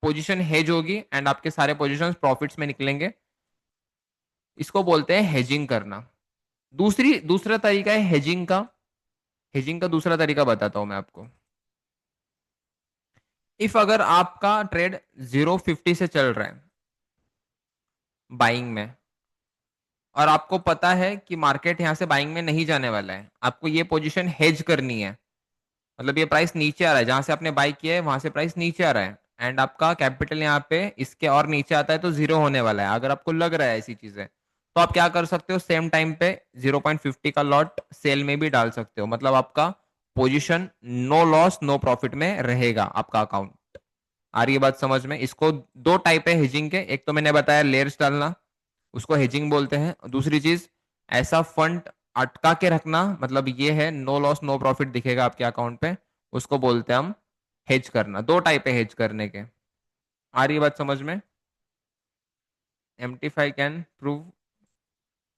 पोजीशन हेज होगी एंड आपके सारे पोजीशंस प्रॉफिट्स में निकलेंगे। इसको बोलते हैं हेजिंग करना। दूसरा तरीका है हेजिंग का। हेजिंग का दूसरा तरीका बताता हूं मैं आपको। इफ अगर आपका ट्रेड 0.50 से चल रहा है बाइंग में, और आपको पता है कि मार्केट यहां से बाइंग में नहीं जाने वाला है, आपको ये पोजीशन हेज करनी है। मतलब ये प्राइस नीचे आ रहा है, जहां से आपने बाई किया है वहां से प्राइस नीचे आ रहा है, एंड आपका कैपिटल यहाँ पे इसके और नीचे आता है तो जीरो होने वाला है। अगर आपको लग रहा है ऐसी चीजें, तो आप क्या कर सकते हो, सेम टाइम पे 0.50 का लॉट सेल में भी डाल सकते हो। मतलब आपका position no loss no profit में रहेगा आपका अकाउंट। आ रही है बात समझ में? इसको दो टाइप है हेजिंग के। एक तो मैंने बताया लेयर्स डालना, उसको हेजिंग बोलते हैं। दूसरी चीज, ऐसा फंड अटका के रखना, मतलब ये है नो लॉस नो प्रॉफिट दिखेगा आपके अकाउंट पे, उसको बोलते हैं हम हेज करना। दो टाइप है हेज करने के। आ रही है बात समझ में? MT5 can prove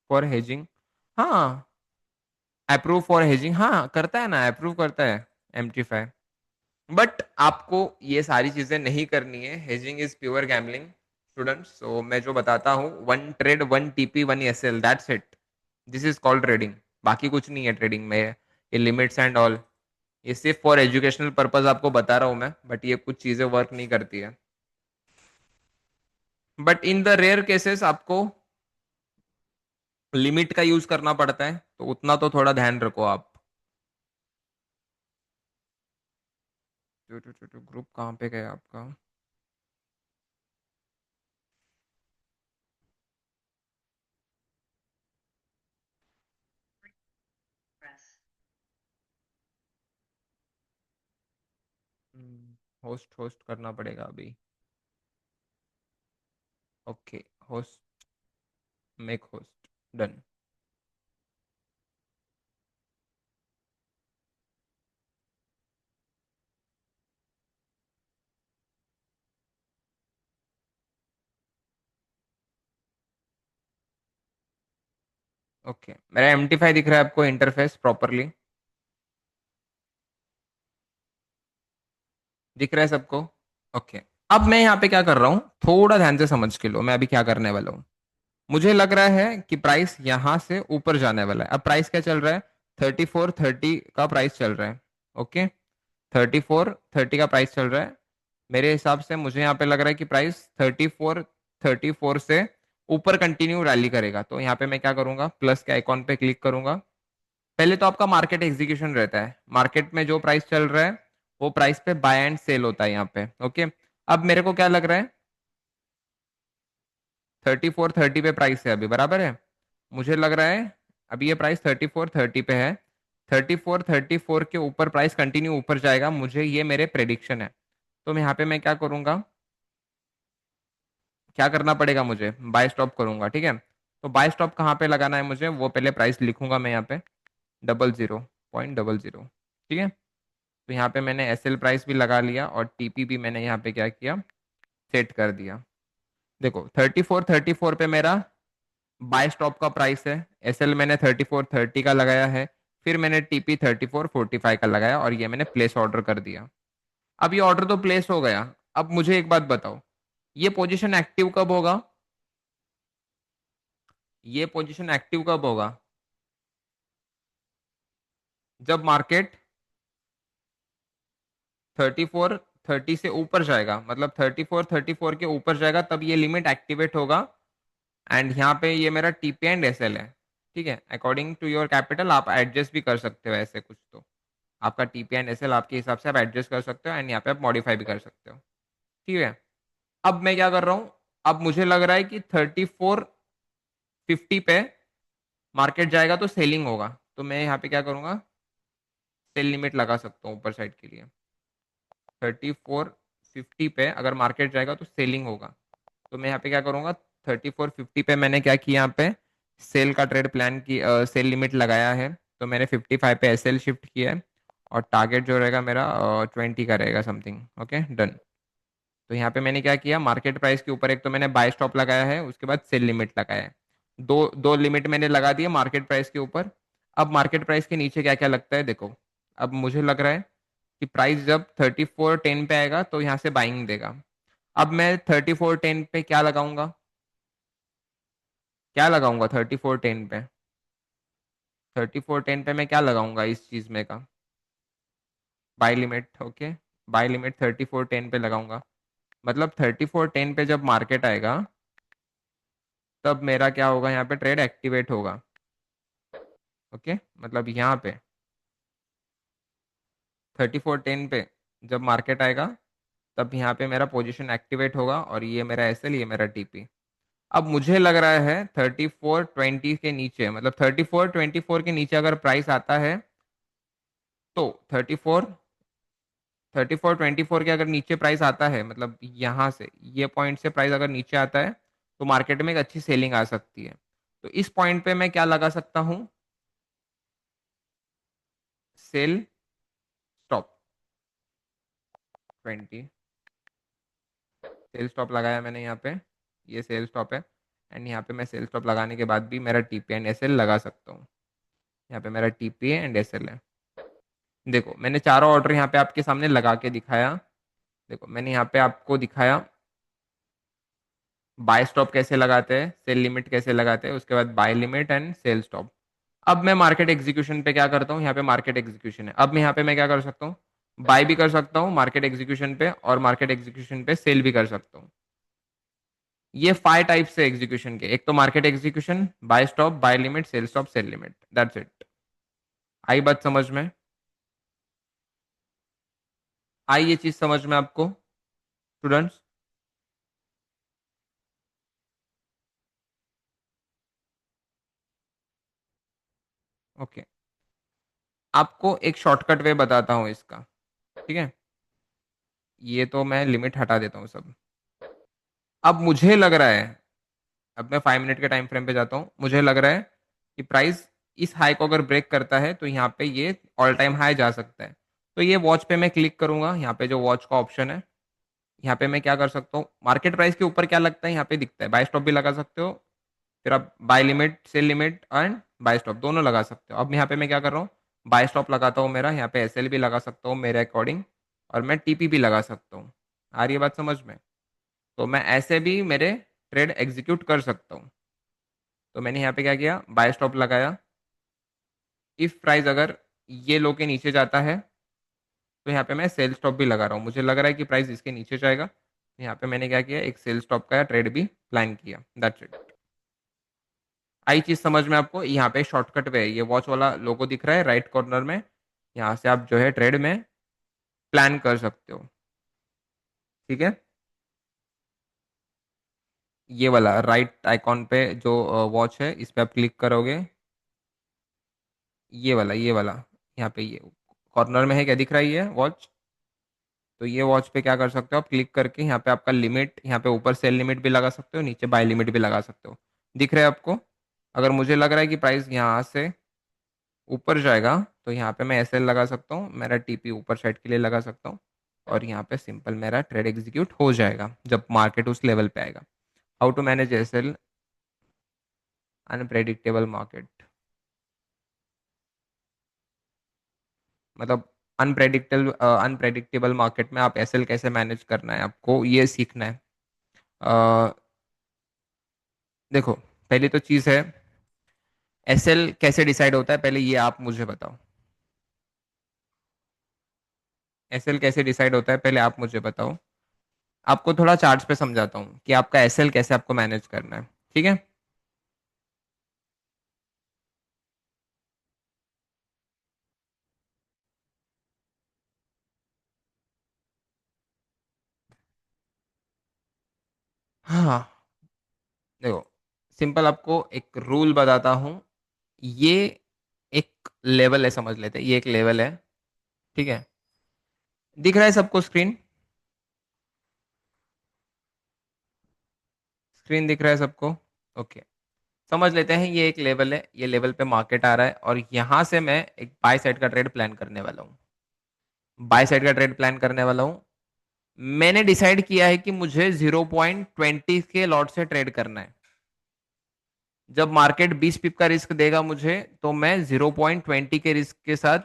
for hedging. हाँ, अप्रूव फॉर हेजिंग, हाँ करता है ना, अप्रूव करता है MT5। बट आपको ये सारी चीजें नहीं करनी है। Hedging is pure gambling students. So मैं जो बताता हूँ, one trade one TP one SL, that's it. This is called trading. बाकी कुछ नहीं है ट्रेडिंग में, ये लिमिट्स एंड ऑल। ये सिर्फ फॉर एजुकेशनल पर्पज आपको बता रहा हूँ मैं, बट ये कुछ चीजें वर्क नहीं करती है। But in the rare cases आपको लिमिट का यूज करना पड़ता है, तो उतना तो थोड़ा ध्यान रखो आप। ग्रुप कहाँ पे गया आपका? होस्ट होस्ट करना पड़ेगा अभी। Okay, host, make host, done. Okay, मेरा MT5 दिख रहा है आपको इंटरफेस प्रॉपरली? दिख रहा है सबको? ओके। अब मैं यहाँ पे क्या कर रहा हूँ, थोड़ा ध्यान से समझ के लो मैं अभी क्या करने वाला हूँ। मुझे लग रहा है कि प्राइस यहाँ से ऊपर जाने वाला है। अब प्राइस क्या चल रहा है, 3430 का प्राइस चल रहा है। ओके, 3430 का प्राइस चल रहा है। मेरे हिसाब से मुझे यहाँ पे लग रहा है कि प्राइस 3434 से ऊपर कंटिन्यू रैली करेगा। तो यहाँ पे मैं क्या करूंगा, प्लस के आइकॉन पे क्लिक करूंगा। पहले तो आपका मार्केट एग्जीक्यूशन रहता है, मार्केट में जो प्राइस चल रहा है वो प्राइस पे बाय एंड सेल होता है यहाँ पे। ओके, अब मेरे को क्या लग रहा है, 3430 पे प्राइस है अभी, बराबर है? मुझे लग रहा है अभी ये प्राइस 3430 पे है। 3434 के ऊपर प्राइस कंटिन्यू ऊपर जाएगा, मुझे ये मेरे प्रेडिक्शन है। तो मैं यहाँ पे मैं क्या करूंगा, क्या करना पड़ेगा मुझे, बाय स्टॉप करूंगा। ठीक है, तो बाय स्टॉप कहाँ पे लगाना है मुझे, वो पहले प्राइस लिखूंगा मैं यहाँ पे, 00.00। ठीक है, तो यहाँ पे मैंने SL प्राइस भी लगा लिया और TP भी मैंने यहाँ पे क्या किया, सेट कर दिया। देखो 3434 पे मेरा बाय स्टॉप का प्राइस है, SL मैंने 3430 का लगाया है, फिर मैंने TP 3445 का लगाया और ये मैंने प्लेस ऑर्डर कर दिया। अब ये ऑर्डर तो प्लेस हो गया। अब मुझे एक बात बताओ, ये पोजीशन एक्टिव कब होगा? ये पोजीशन एक्टिव कब होगा? जब मार्केट 3430 से ऊपर जाएगा, मतलब 3434 के ऊपर जाएगा, तब ये लिमिट एक्टिवेट होगा। एंड यहाँ पे ये मेरा TP एंड SL है। ठीक है, अकॉर्डिंग टू योर कैपिटल आप एडजस्ट भी कर सकते हो ऐसे कुछ, तो आपका TP एंड SL आपके हिसाब से आप एडजस्ट कर सकते हो, एंड यहाँ पे आप मॉडिफाई भी कर सकते हो। ठीक है, अब मैं क्या कर रहा हूँ, अब मुझे लग रहा है कि 3450 पे मार्केट जाएगा तो सेलिंग होगा, तो मैं यहाँ पे क्या करूंगा, सेल लिमिट लगा सकता हूँ ऊपर साइड के लिए। 3450 पे अगर मार्केट जाएगा तो सेलिंग होगा, तो मैं यहाँ पे क्या करूंगा, 3450 पे मैंने क्या किया, यहाँ पे सेल का ट्रेड प्लान की, सेल लिमिट लगाया है। तो मैंने 55 पे SL शिफ्ट किया है, और टारगेट जो रहेगा मेरा 20 का रहेगा समथिंग। Okay, done. तो यहाँ पे मैंने क्या किया, मार्केट प्राइस के ऊपर एक तो मैंने बाय स्टॉप लगाया है, उसके बाद सेल लिमिट लगाया है। दो दो लिमिट मैंने लगा दिए मार्केट प्राइस के ऊपर। अब मार्केट प्राइस के नीचे क्या क्या लगता है देखो। अब मुझे लग रहा है कि प्राइस जब 3410 पे आएगा तो यहाँ से बाइंग देगा। अब मैं 3410 पे क्या लगाऊंगा, क्या लगाऊंगा 3410 पे, 3410 पे मैं क्या लगाऊंगा इस चीज में का, buy limit. Okay, buy limit 3410 पे लगाऊंगा। मतलब 3410 पे जब मार्केट आएगा तब मेरा क्या होगा, यहाँ पे ट्रेड एक्टिवेट होगा। ओके, मतलब यहाँ पे 3410 पे जब मार्केट आएगा तब यहाँ पे मेरा पोजीशन एक्टिवेट होगा, और ये मेरा एसएल, ये मेरा टीपी। अब मुझे लग रहा है 3420 के नीचे, मतलब 3424 के नीचे अगर प्राइस आता है तो 3424 के अगर नीचे प्राइस आता है, मतलब यहाँ से ये पॉइंट से प्राइस अगर नीचे आता है तो मार्केट में एक अच्छी सेलिंग आ सकती है। तो इस पॉइंट पे मैं क्या लगा सकता हूँ, सेल स्टॉप 20, सेल स्टॉप लगाया मैंने यहाँ पे, ये सेल स्टॉप है। एंड यहाँ पे मैं सेल स्टॉप लगाने के बाद भी मेरा टीपी एंड एसएल लगा सकता हूँ। यहाँ पे मेरा टीपी एंड एसएल है। देखो मैंने चारों ऑर्डर यहाँ पे आपके सामने लगा के दिखाया। देखो मैंने यहाँ पे आपको दिखाया बाय स्टॉप कैसे लगाते हैं, सेल लिमिट कैसे लगाते हैं, उसके बाद buy limit and sell stop. अब मैं मार्केट एग्जीक्यूशन पे क्या करता हूँ, यहाँ पे मार्केट एग्जीक्यूशन है। अब मैं यहाँ पे मैं क्या कर सकता हूँ, बाय भी कर सकता हूँ मार्केट एग्जीक्यूशन पे, और मार्केट एग्जीक्यूशन पे सेल भी कर सकता हूँ। ये 5 टाइप से एग्जीक्यूशन के, एक तो market execution, buy stop, buy limit, sell stop, sell limit, that's it. आई बात समझ में, आई ये चीज समझ में आपको स्टूडेंट्स? ओके, आपको एक शॉर्टकट वे बताता हूँ इसका, ठीक है? ये तो मैं लिमिट हटा देता हूँ सब। अब मुझे लग रहा है, अब मैं 5 मिनट के टाइम फ्रेम पे जाता हूँ, मुझे लग रहा है कि प्राइस इस हाई को अगर ब्रेक करता है तो यहाँ पे ये ऑल टाइम हाई जा सकता है। तो ये वॉच पे मैं क्लिक करूंगा, यहाँ पे जो वॉच का ऑप्शन है, यहाँ पे मैं क्या कर सकता हूँ, मार्केट प्राइस के ऊपर क्या लगता है यहाँ पे दिखता है, बाय स्टॉप भी लगा सकते हो, फिर आप buy limit, sell limit and buy stop दोनों लगा सकते हो। अब यहाँ पे मैं क्या कर रहा हूँ, बाय स्टॉप लगाता हूँ मेरा, यहाँ पे एसएल भी लगा सकता हूँ मेरे अकॉर्डिंग, और मैं टीपी भी लगा सकता हूँ। आ रही है बात समझ में? तो मैं ऐसे भी मेरे ट्रेड एग्जीक्यूट कर सकता हूँ। तो मैंने यहाँ पे क्या किया, बाय स्टॉप लगाया। इफ प्राइस अगर ये लो के नीचे जाता है तो यहाँ पे मैं सेल स्टॉप भी लगा रहा हूँ, मुझे लग रहा है कि प्राइस इसके नीचे जाएगा। यहाँ पे मैंने क्या किया, एक सेल स्टॉप का ट्रेड भी प्लान किया, दैट्स इट। आई चीज समझ में आपको? यहाँ पे शॉर्टकट वे है, ये वॉच वाला लोगो दिख रहा है राइट कॉर्नर में, यहाँ से आप जो है ट्रेड में प्लान कर सकते हो, ठीक है? ये वाला राइट आइकॉन पे जो वॉच है इस पे आप क्लिक करोगे, ये वाला यहाँ पे ये कॉर्नर में है, क्या दिख रहा है ये वॉच? तो ये वॉच पे क्या कर सकते हो आप, क्लिक करके यहाँ पे आपका लिमिट, यहाँ पे ऊपर सेल लिमिट भी लगा सकते हो, नीचे बाय लिमिट भी लगा सकते हो। दिख रहा है आपको? अगर मुझे लग रहा है कि प्राइस यहाँ से ऊपर जाएगा तो यहाँ पे मैं एसएल लगा सकता हूँ, मेरा टीपी ऊपर साइड के लिए लगा सकता हूँ, और यहाँ पे सिंपल मेरा ट्रेड एग्जीक्यूट हो जाएगा जब मार्केट उस लेवल पे आएगा। How to manage SL unpredictable market, मतलब अनप्रेडिक्टेबल मार्केट में आप एसएल कैसे मैनेज करना है, आपको ये सीखना है। अ, देखो पहली तो चीज़ है, एसएल कैसे डिसाइड होता है, पहले ये आप मुझे बताओ। एसएल कैसे डिसाइड होता है पहले आप मुझे बताओ। आपको थोड़ा चार्ट्स पे समझाता हूँ कि आपका एसएल कैसे आपको मैनेज करना है, ठीक है? हाँ, देखो सिंपल आपको एक रूल बताता हूँ। ये एक लेवल है, समझ लेते हैं, ये एक लेवल है, ठीक है? दिख रहा है सबको स्क्रीन? स्क्रीन दिख रहा है सबको? ओके, समझ लेते हैं ये एक लेवल है, ये लेवल पे मार्केट आ रहा है और यहाँ से मैं एक बाय साइड का ट्रेड प्लान करने वाला हूँ। बाय साइड का ट्रेड प्लान करने वाला हूँ। मैंने डिसाइड किया है कि मुझे 0.20 के लॉट से ट्रेड करना है। जब मार्केट 20 पिप का रिस्क देगा मुझे तो मैं 0.20 के रिस्क के साथ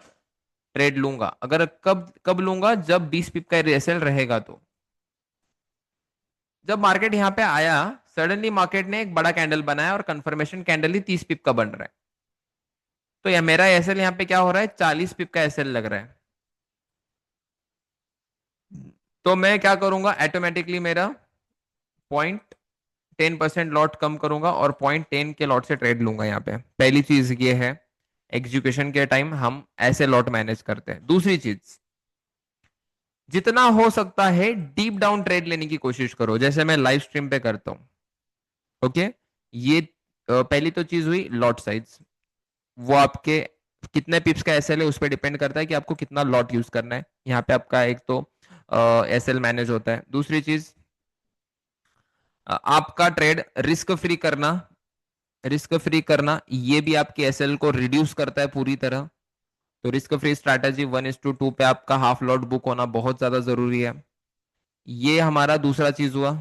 ट्रेड लूंगा। अगर कब कब लूंगा, जब 20 पिप का रेसल रहेगा तो। जब मार्केट यहाँ पे आया, सडनली मार्केट ने एक बड़ा कैंडल बनाया और कंफर्मेशन कैंडल ही 30 पिप का बन रहा है। तो यह मेरा एसएल यहाँ पे क्या हो रहा है, 40 पिप का एसएल लग रहा है। तो मैं क्या करूंगा, ऑटोमेटिकली मेरा 0.10% लॉट कम करूंगा और 0.10 के लॉट से ट्रेड लूंगा। यहाँ पे पहली चीज ये है, एग्जीक्यूशन के टाइम हम ऐसे लॉट मैनेज करते हैं। दूसरी चीज, जितना हो सकता है डीप डाउन ट्रेड लेने की कोशिश करो, जैसे मैं लाइव स्ट्रीम पे करता हूं। ओके, ये पहली तो चीज हुई लॉट साइज। वो आपके कितने पिप्स का एसएल है उस पर डिपेंड करता है कि आपको कितना लॉट यूज करना है। यहाँ पे आपका एक तो एसएल मैनेज होता है। दूसरी चीज, आपका ट्रेड रिस्क फ्री करना ये भी आपके एसएल को रिड्यूस करता है पूरी तरह। तो रिस्क फ्री स्ट्रैटेजी 1:2 पे आपका हाफ लॉट बुक होना बहुत ज्यादा जरूरी है। ये हमारा दूसरा चीज हुआ।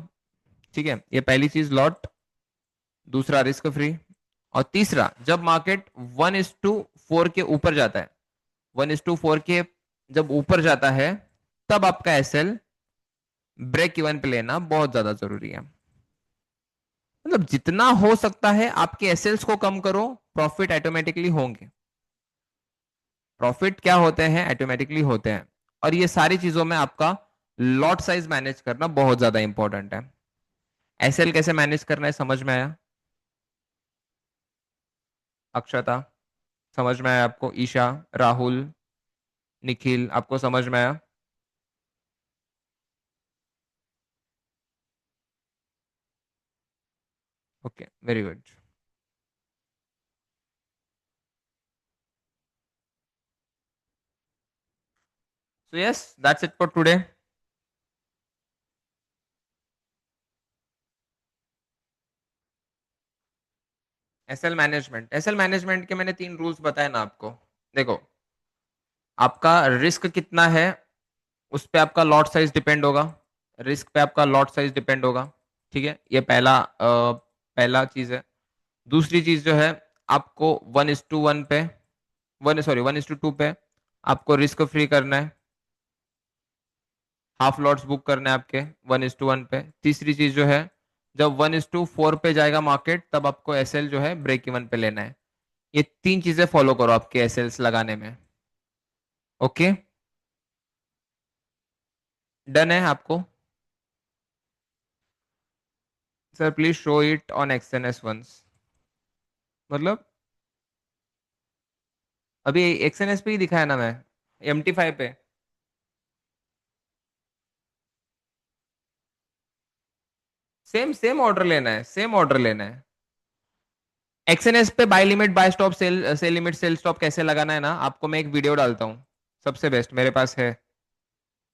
ठीक है, ये पहली चीज लॉट, दूसरा रिस्क फ्री, और तीसरा जब मार्केट 1:4 के ऊपर जाता है, 1:4 के जब ऊपर जाता है, तब आपका एसएल ब्रेक इवन पे लेना बहुत ज्यादा जरूरी है। मतलब जितना हो सकता है आपके एसएल्स को कम करो, प्रॉफिट ऑटोमेटिकली होंगे। प्रॉफिट क्या होते हैं, ऑटोमेटिकली होते हैं। और ये सारी चीजों में आपका लॉट साइज मैनेज करना बहुत ज्यादा इंपॉर्टेंट है। एसएल कैसे मैनेज करना है समझ में आया? अक्षता समझ में आया आपको? ईशा, राहुल, निखिल, आपको समझ में आया? Okay, very good. So yes, that's it for today. SL management के मैंने 3 रूल्स बताए ना आपको। देखो, आपका रिस्क कितना है उस पे आपका लॉट साइज डिपेंड होगा। रिस्क पे आपका लॉट साइज डिपेंड होगा। ठीक है, ये पहला चीज है। दूसरी चीज जो है, आपको 1:1 पे, 1:2 पे आपको रिस्क फ्री करना है, हाफ लॉट्स बुक करने हैं आपके 1:1 पे। तीसरी चीज जो है, जब 1:4 पे जाएगा मार्केट तब आपको एसएल जो है ब्रेक इवन पे लेना है। ये 3 चीजें फॉलो करो आपके एसएल्स लगाने में। ओके, डन है आपको? Sir please show it on XNS once. मतलब अभी एक्सएनएस पे ही दिखाया ना मैं, MT5 पे। सेम सेम ऑर्डर लेना है, सेम ऑर्डर लेना है। एक्सएनएस पे buy limit, buy stop, sell sell limit, sell stop कैसे लगाना है ना, आपको मैं एक वीडियो डालता हूँ, सबसे बेस्ट मेरे पास है,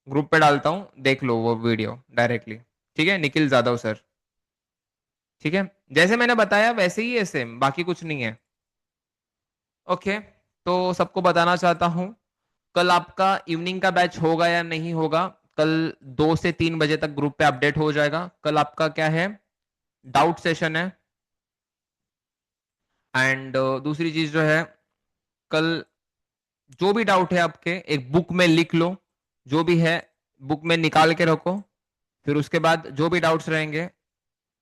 ग्रुप पे डालता हूँ, देख लो वो वीडियो डायरेक्टली। ठीक है, निखिल जाधव सर। ठीक है, जैसे मैंने बताया वैसे ही है, सेम, बाकी कुछ नहीं है। ओके, तो सबको बताना चाहता हूँ, कल आपका इवनिंग का बैच होगा या नहीं होगा, कल 2 से 3 बजे तक ग्रुप पे अपडेट हो जाएगा। कल आपका क्या है, डाउट सेशन है। एंड दूसरी चीज जो है, कल जो भी डाउट है आपके एक बुक में लिख लो, जो भी है बुक में निकाल के रखो। फिर उसके बाद जो भी डाउट्स रहेंगे,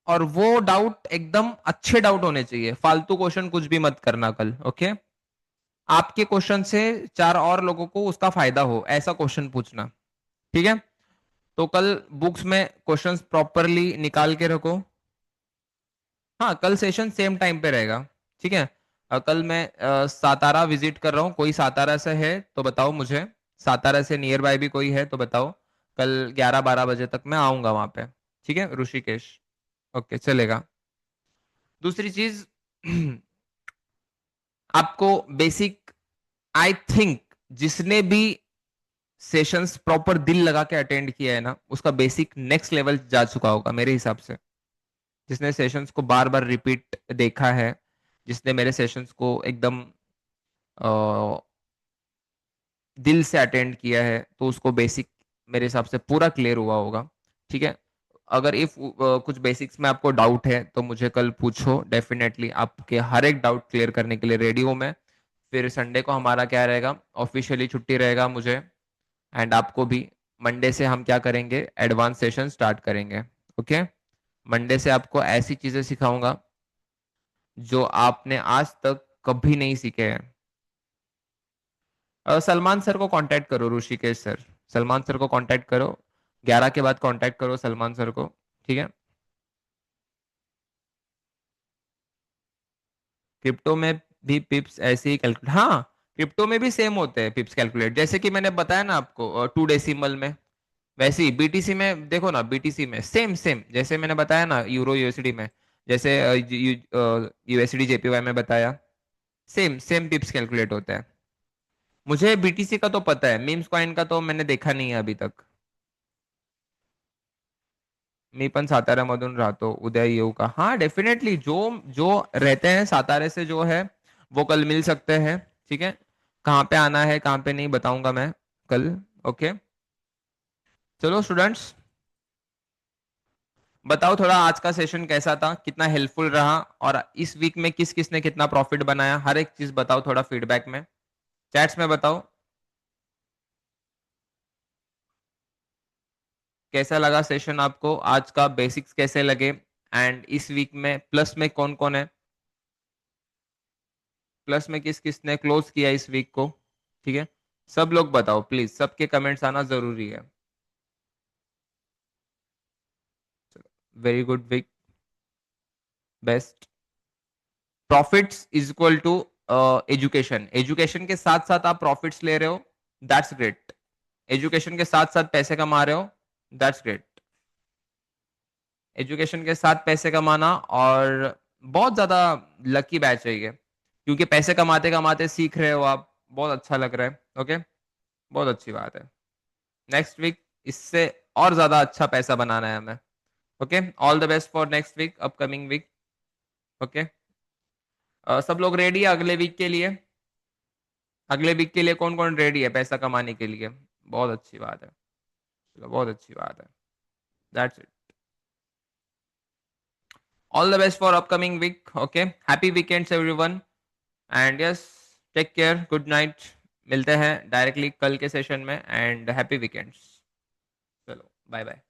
और वो डाउट एकदम अच्छे डाउट होने चाहिए, फालतू क्वेश्चन कुछ भी मत करना कल। ओके, आपके क्वेश्चन से 4 और लोगों को उसका फायदा हो ऐसा क्वेश्चन पूछना। ठीक है, तो कल बुक्स में क्वेश्चंस प्रॉपरली निकाल के रखो। हाँ, कल सेशन सेम टाइम पे रहेगा। ठीक है, कल मैं सातारा विजिट कर रहा हूँ, कोई सातारा से है तो बताओ मुझे, सातारा से नियर बाय भी कोई है तो बताओ। कल 11-12 बजे तक मैं आऊंगा वहां पे। ठीक है, ऋषिकेश। ओके, चलेगा। दूसरी चीज, आपको बेसिक, आई थिंक जिसने भी सेशंस प्रॉपर दिल लगा के अटेंड किया है ना, उसका बेसिक नेक्स्ट लेवल जा चुका होगा मेरे हिसाब से। जिसने सेशंस को बार बार रिपीट देखा है, जिसने मेरे सेशंस को एकदम दिल से अटेंड किया है, तो उसको बेसिक मेरे हिसाब से पूरा क्लियर हुआ होगा। ठीक है, अगर इफ कुछ बेसिक्स में आपको डाउट है तो मुझे कल पूछो, डेफिनेटली आपके हर एक डाउट क्लियर करने के लिए रेडी हूं मैं। फिर संडे को हमारा क्या रहेगा, ऑफिशियली छुट्टी रहेगा मुझे, एंड आपको भी। मंडे से हम क्या करेंगे, एडवांस सेशन स्टार्ट करेंगे। ओके, मंडे से आपको ऐसी चीजें सिखाऊंगा जो आपने आज तक कभी नहीं सीखे हैं। सलमान सर को कांटेक्ट करो, ऋषिकेश सर। सलमान सर को कांटेक्ट करो, 11 के बाद कांटेक्ट करो सलमान सर को। ठीक है। क्रिप्टो में भी पिप्स ऐसे ही कैलकुलेट, हाँ, क्रिप्टो में भी सेम होते हैं पिप्स कैलकुलेट, जैसे कि मैंने बताया ना आपको 2 डेसिमल में। वैसे ही बीटीसी में देखो ना, बीटीसी में सेम सेम जैसे मैंने बताया ना, यूरो यूएसडी में, जैसे यूएसडी जेपीवाई में बताया, सेम सेम पिप्स कैलकुलेट होता है। मुझे बीटीसी का तो पता है, मीम्स कॉइन का तो मैंने देखा नहीं है अभी तक। मी पण साताऱ्यामधून राहतो, उद्या येऊ का? हाँ डेफिनेटली, जो जो रहते हैं सातारे से जो है वो कल मिल सकते हैं। ठीक है। कहाँ पे आना है कहाँ पे नहीं बताऊंगा मैं कल। ओके। चलो स्टूडेंट्स, बताओ थोड़ा आज का सेशन कैसा था, कितना हेल्पफुल रहा, और इस वीक में किस किस ने कितना प्रॉफिट बनाया, हर एक चीज बताओ थोड़ा फीडबैक में, चैट्स में बताओ। कैसा लगा सेशन आपको आज का, बेसिक्स कैसे लगे, एंड इस वीक में प्लस में कौन कौन है, प्लस में किस किस ने क्लोज किया इस वीक को। ठीक है। सब लोग बताओ प्लीज, सबके कमेंट्स आना जरूरी है। Very good week, best. Profits is equal to education, education के साथ साथ आप प्रॉफिट्स ले रहे हो, दैट्स ग्रेट। एजुकेशन के साथ साथ पैसे कमा रहे हो, दैट्स ग्रेट। एजुकेशन के साथ पैसे कमाना, और बहुत ज्यादा लकी बैच है ये, क्योंकि पैसे कमाते कमाते सीख रहे हो आप, बहुत अच्छा लग रहा है। ओके, बहुत अच्छी बात है। नेक्स्ट वीक इससे और ज्यादा अच्छा पैसा बनाना है हमें। Okay, all the best for next week, upcoming week. Okay, सब लोग रेडी है अगले वीक के लिए? अगले वीक के लिए कौन कौन रेडी है पैसा कमाने के लिए? बहुत अच्छी बात है, चलो बहुत अच्छी बात है। That's it. All the best for upcoming week. Okay, happy weekends everyone, and yes, take care, good night. मिलते हैं डायरेक्टली कल के सेशन में, एंड हैप्पी वीकेंड्स। चलो बाय बाय।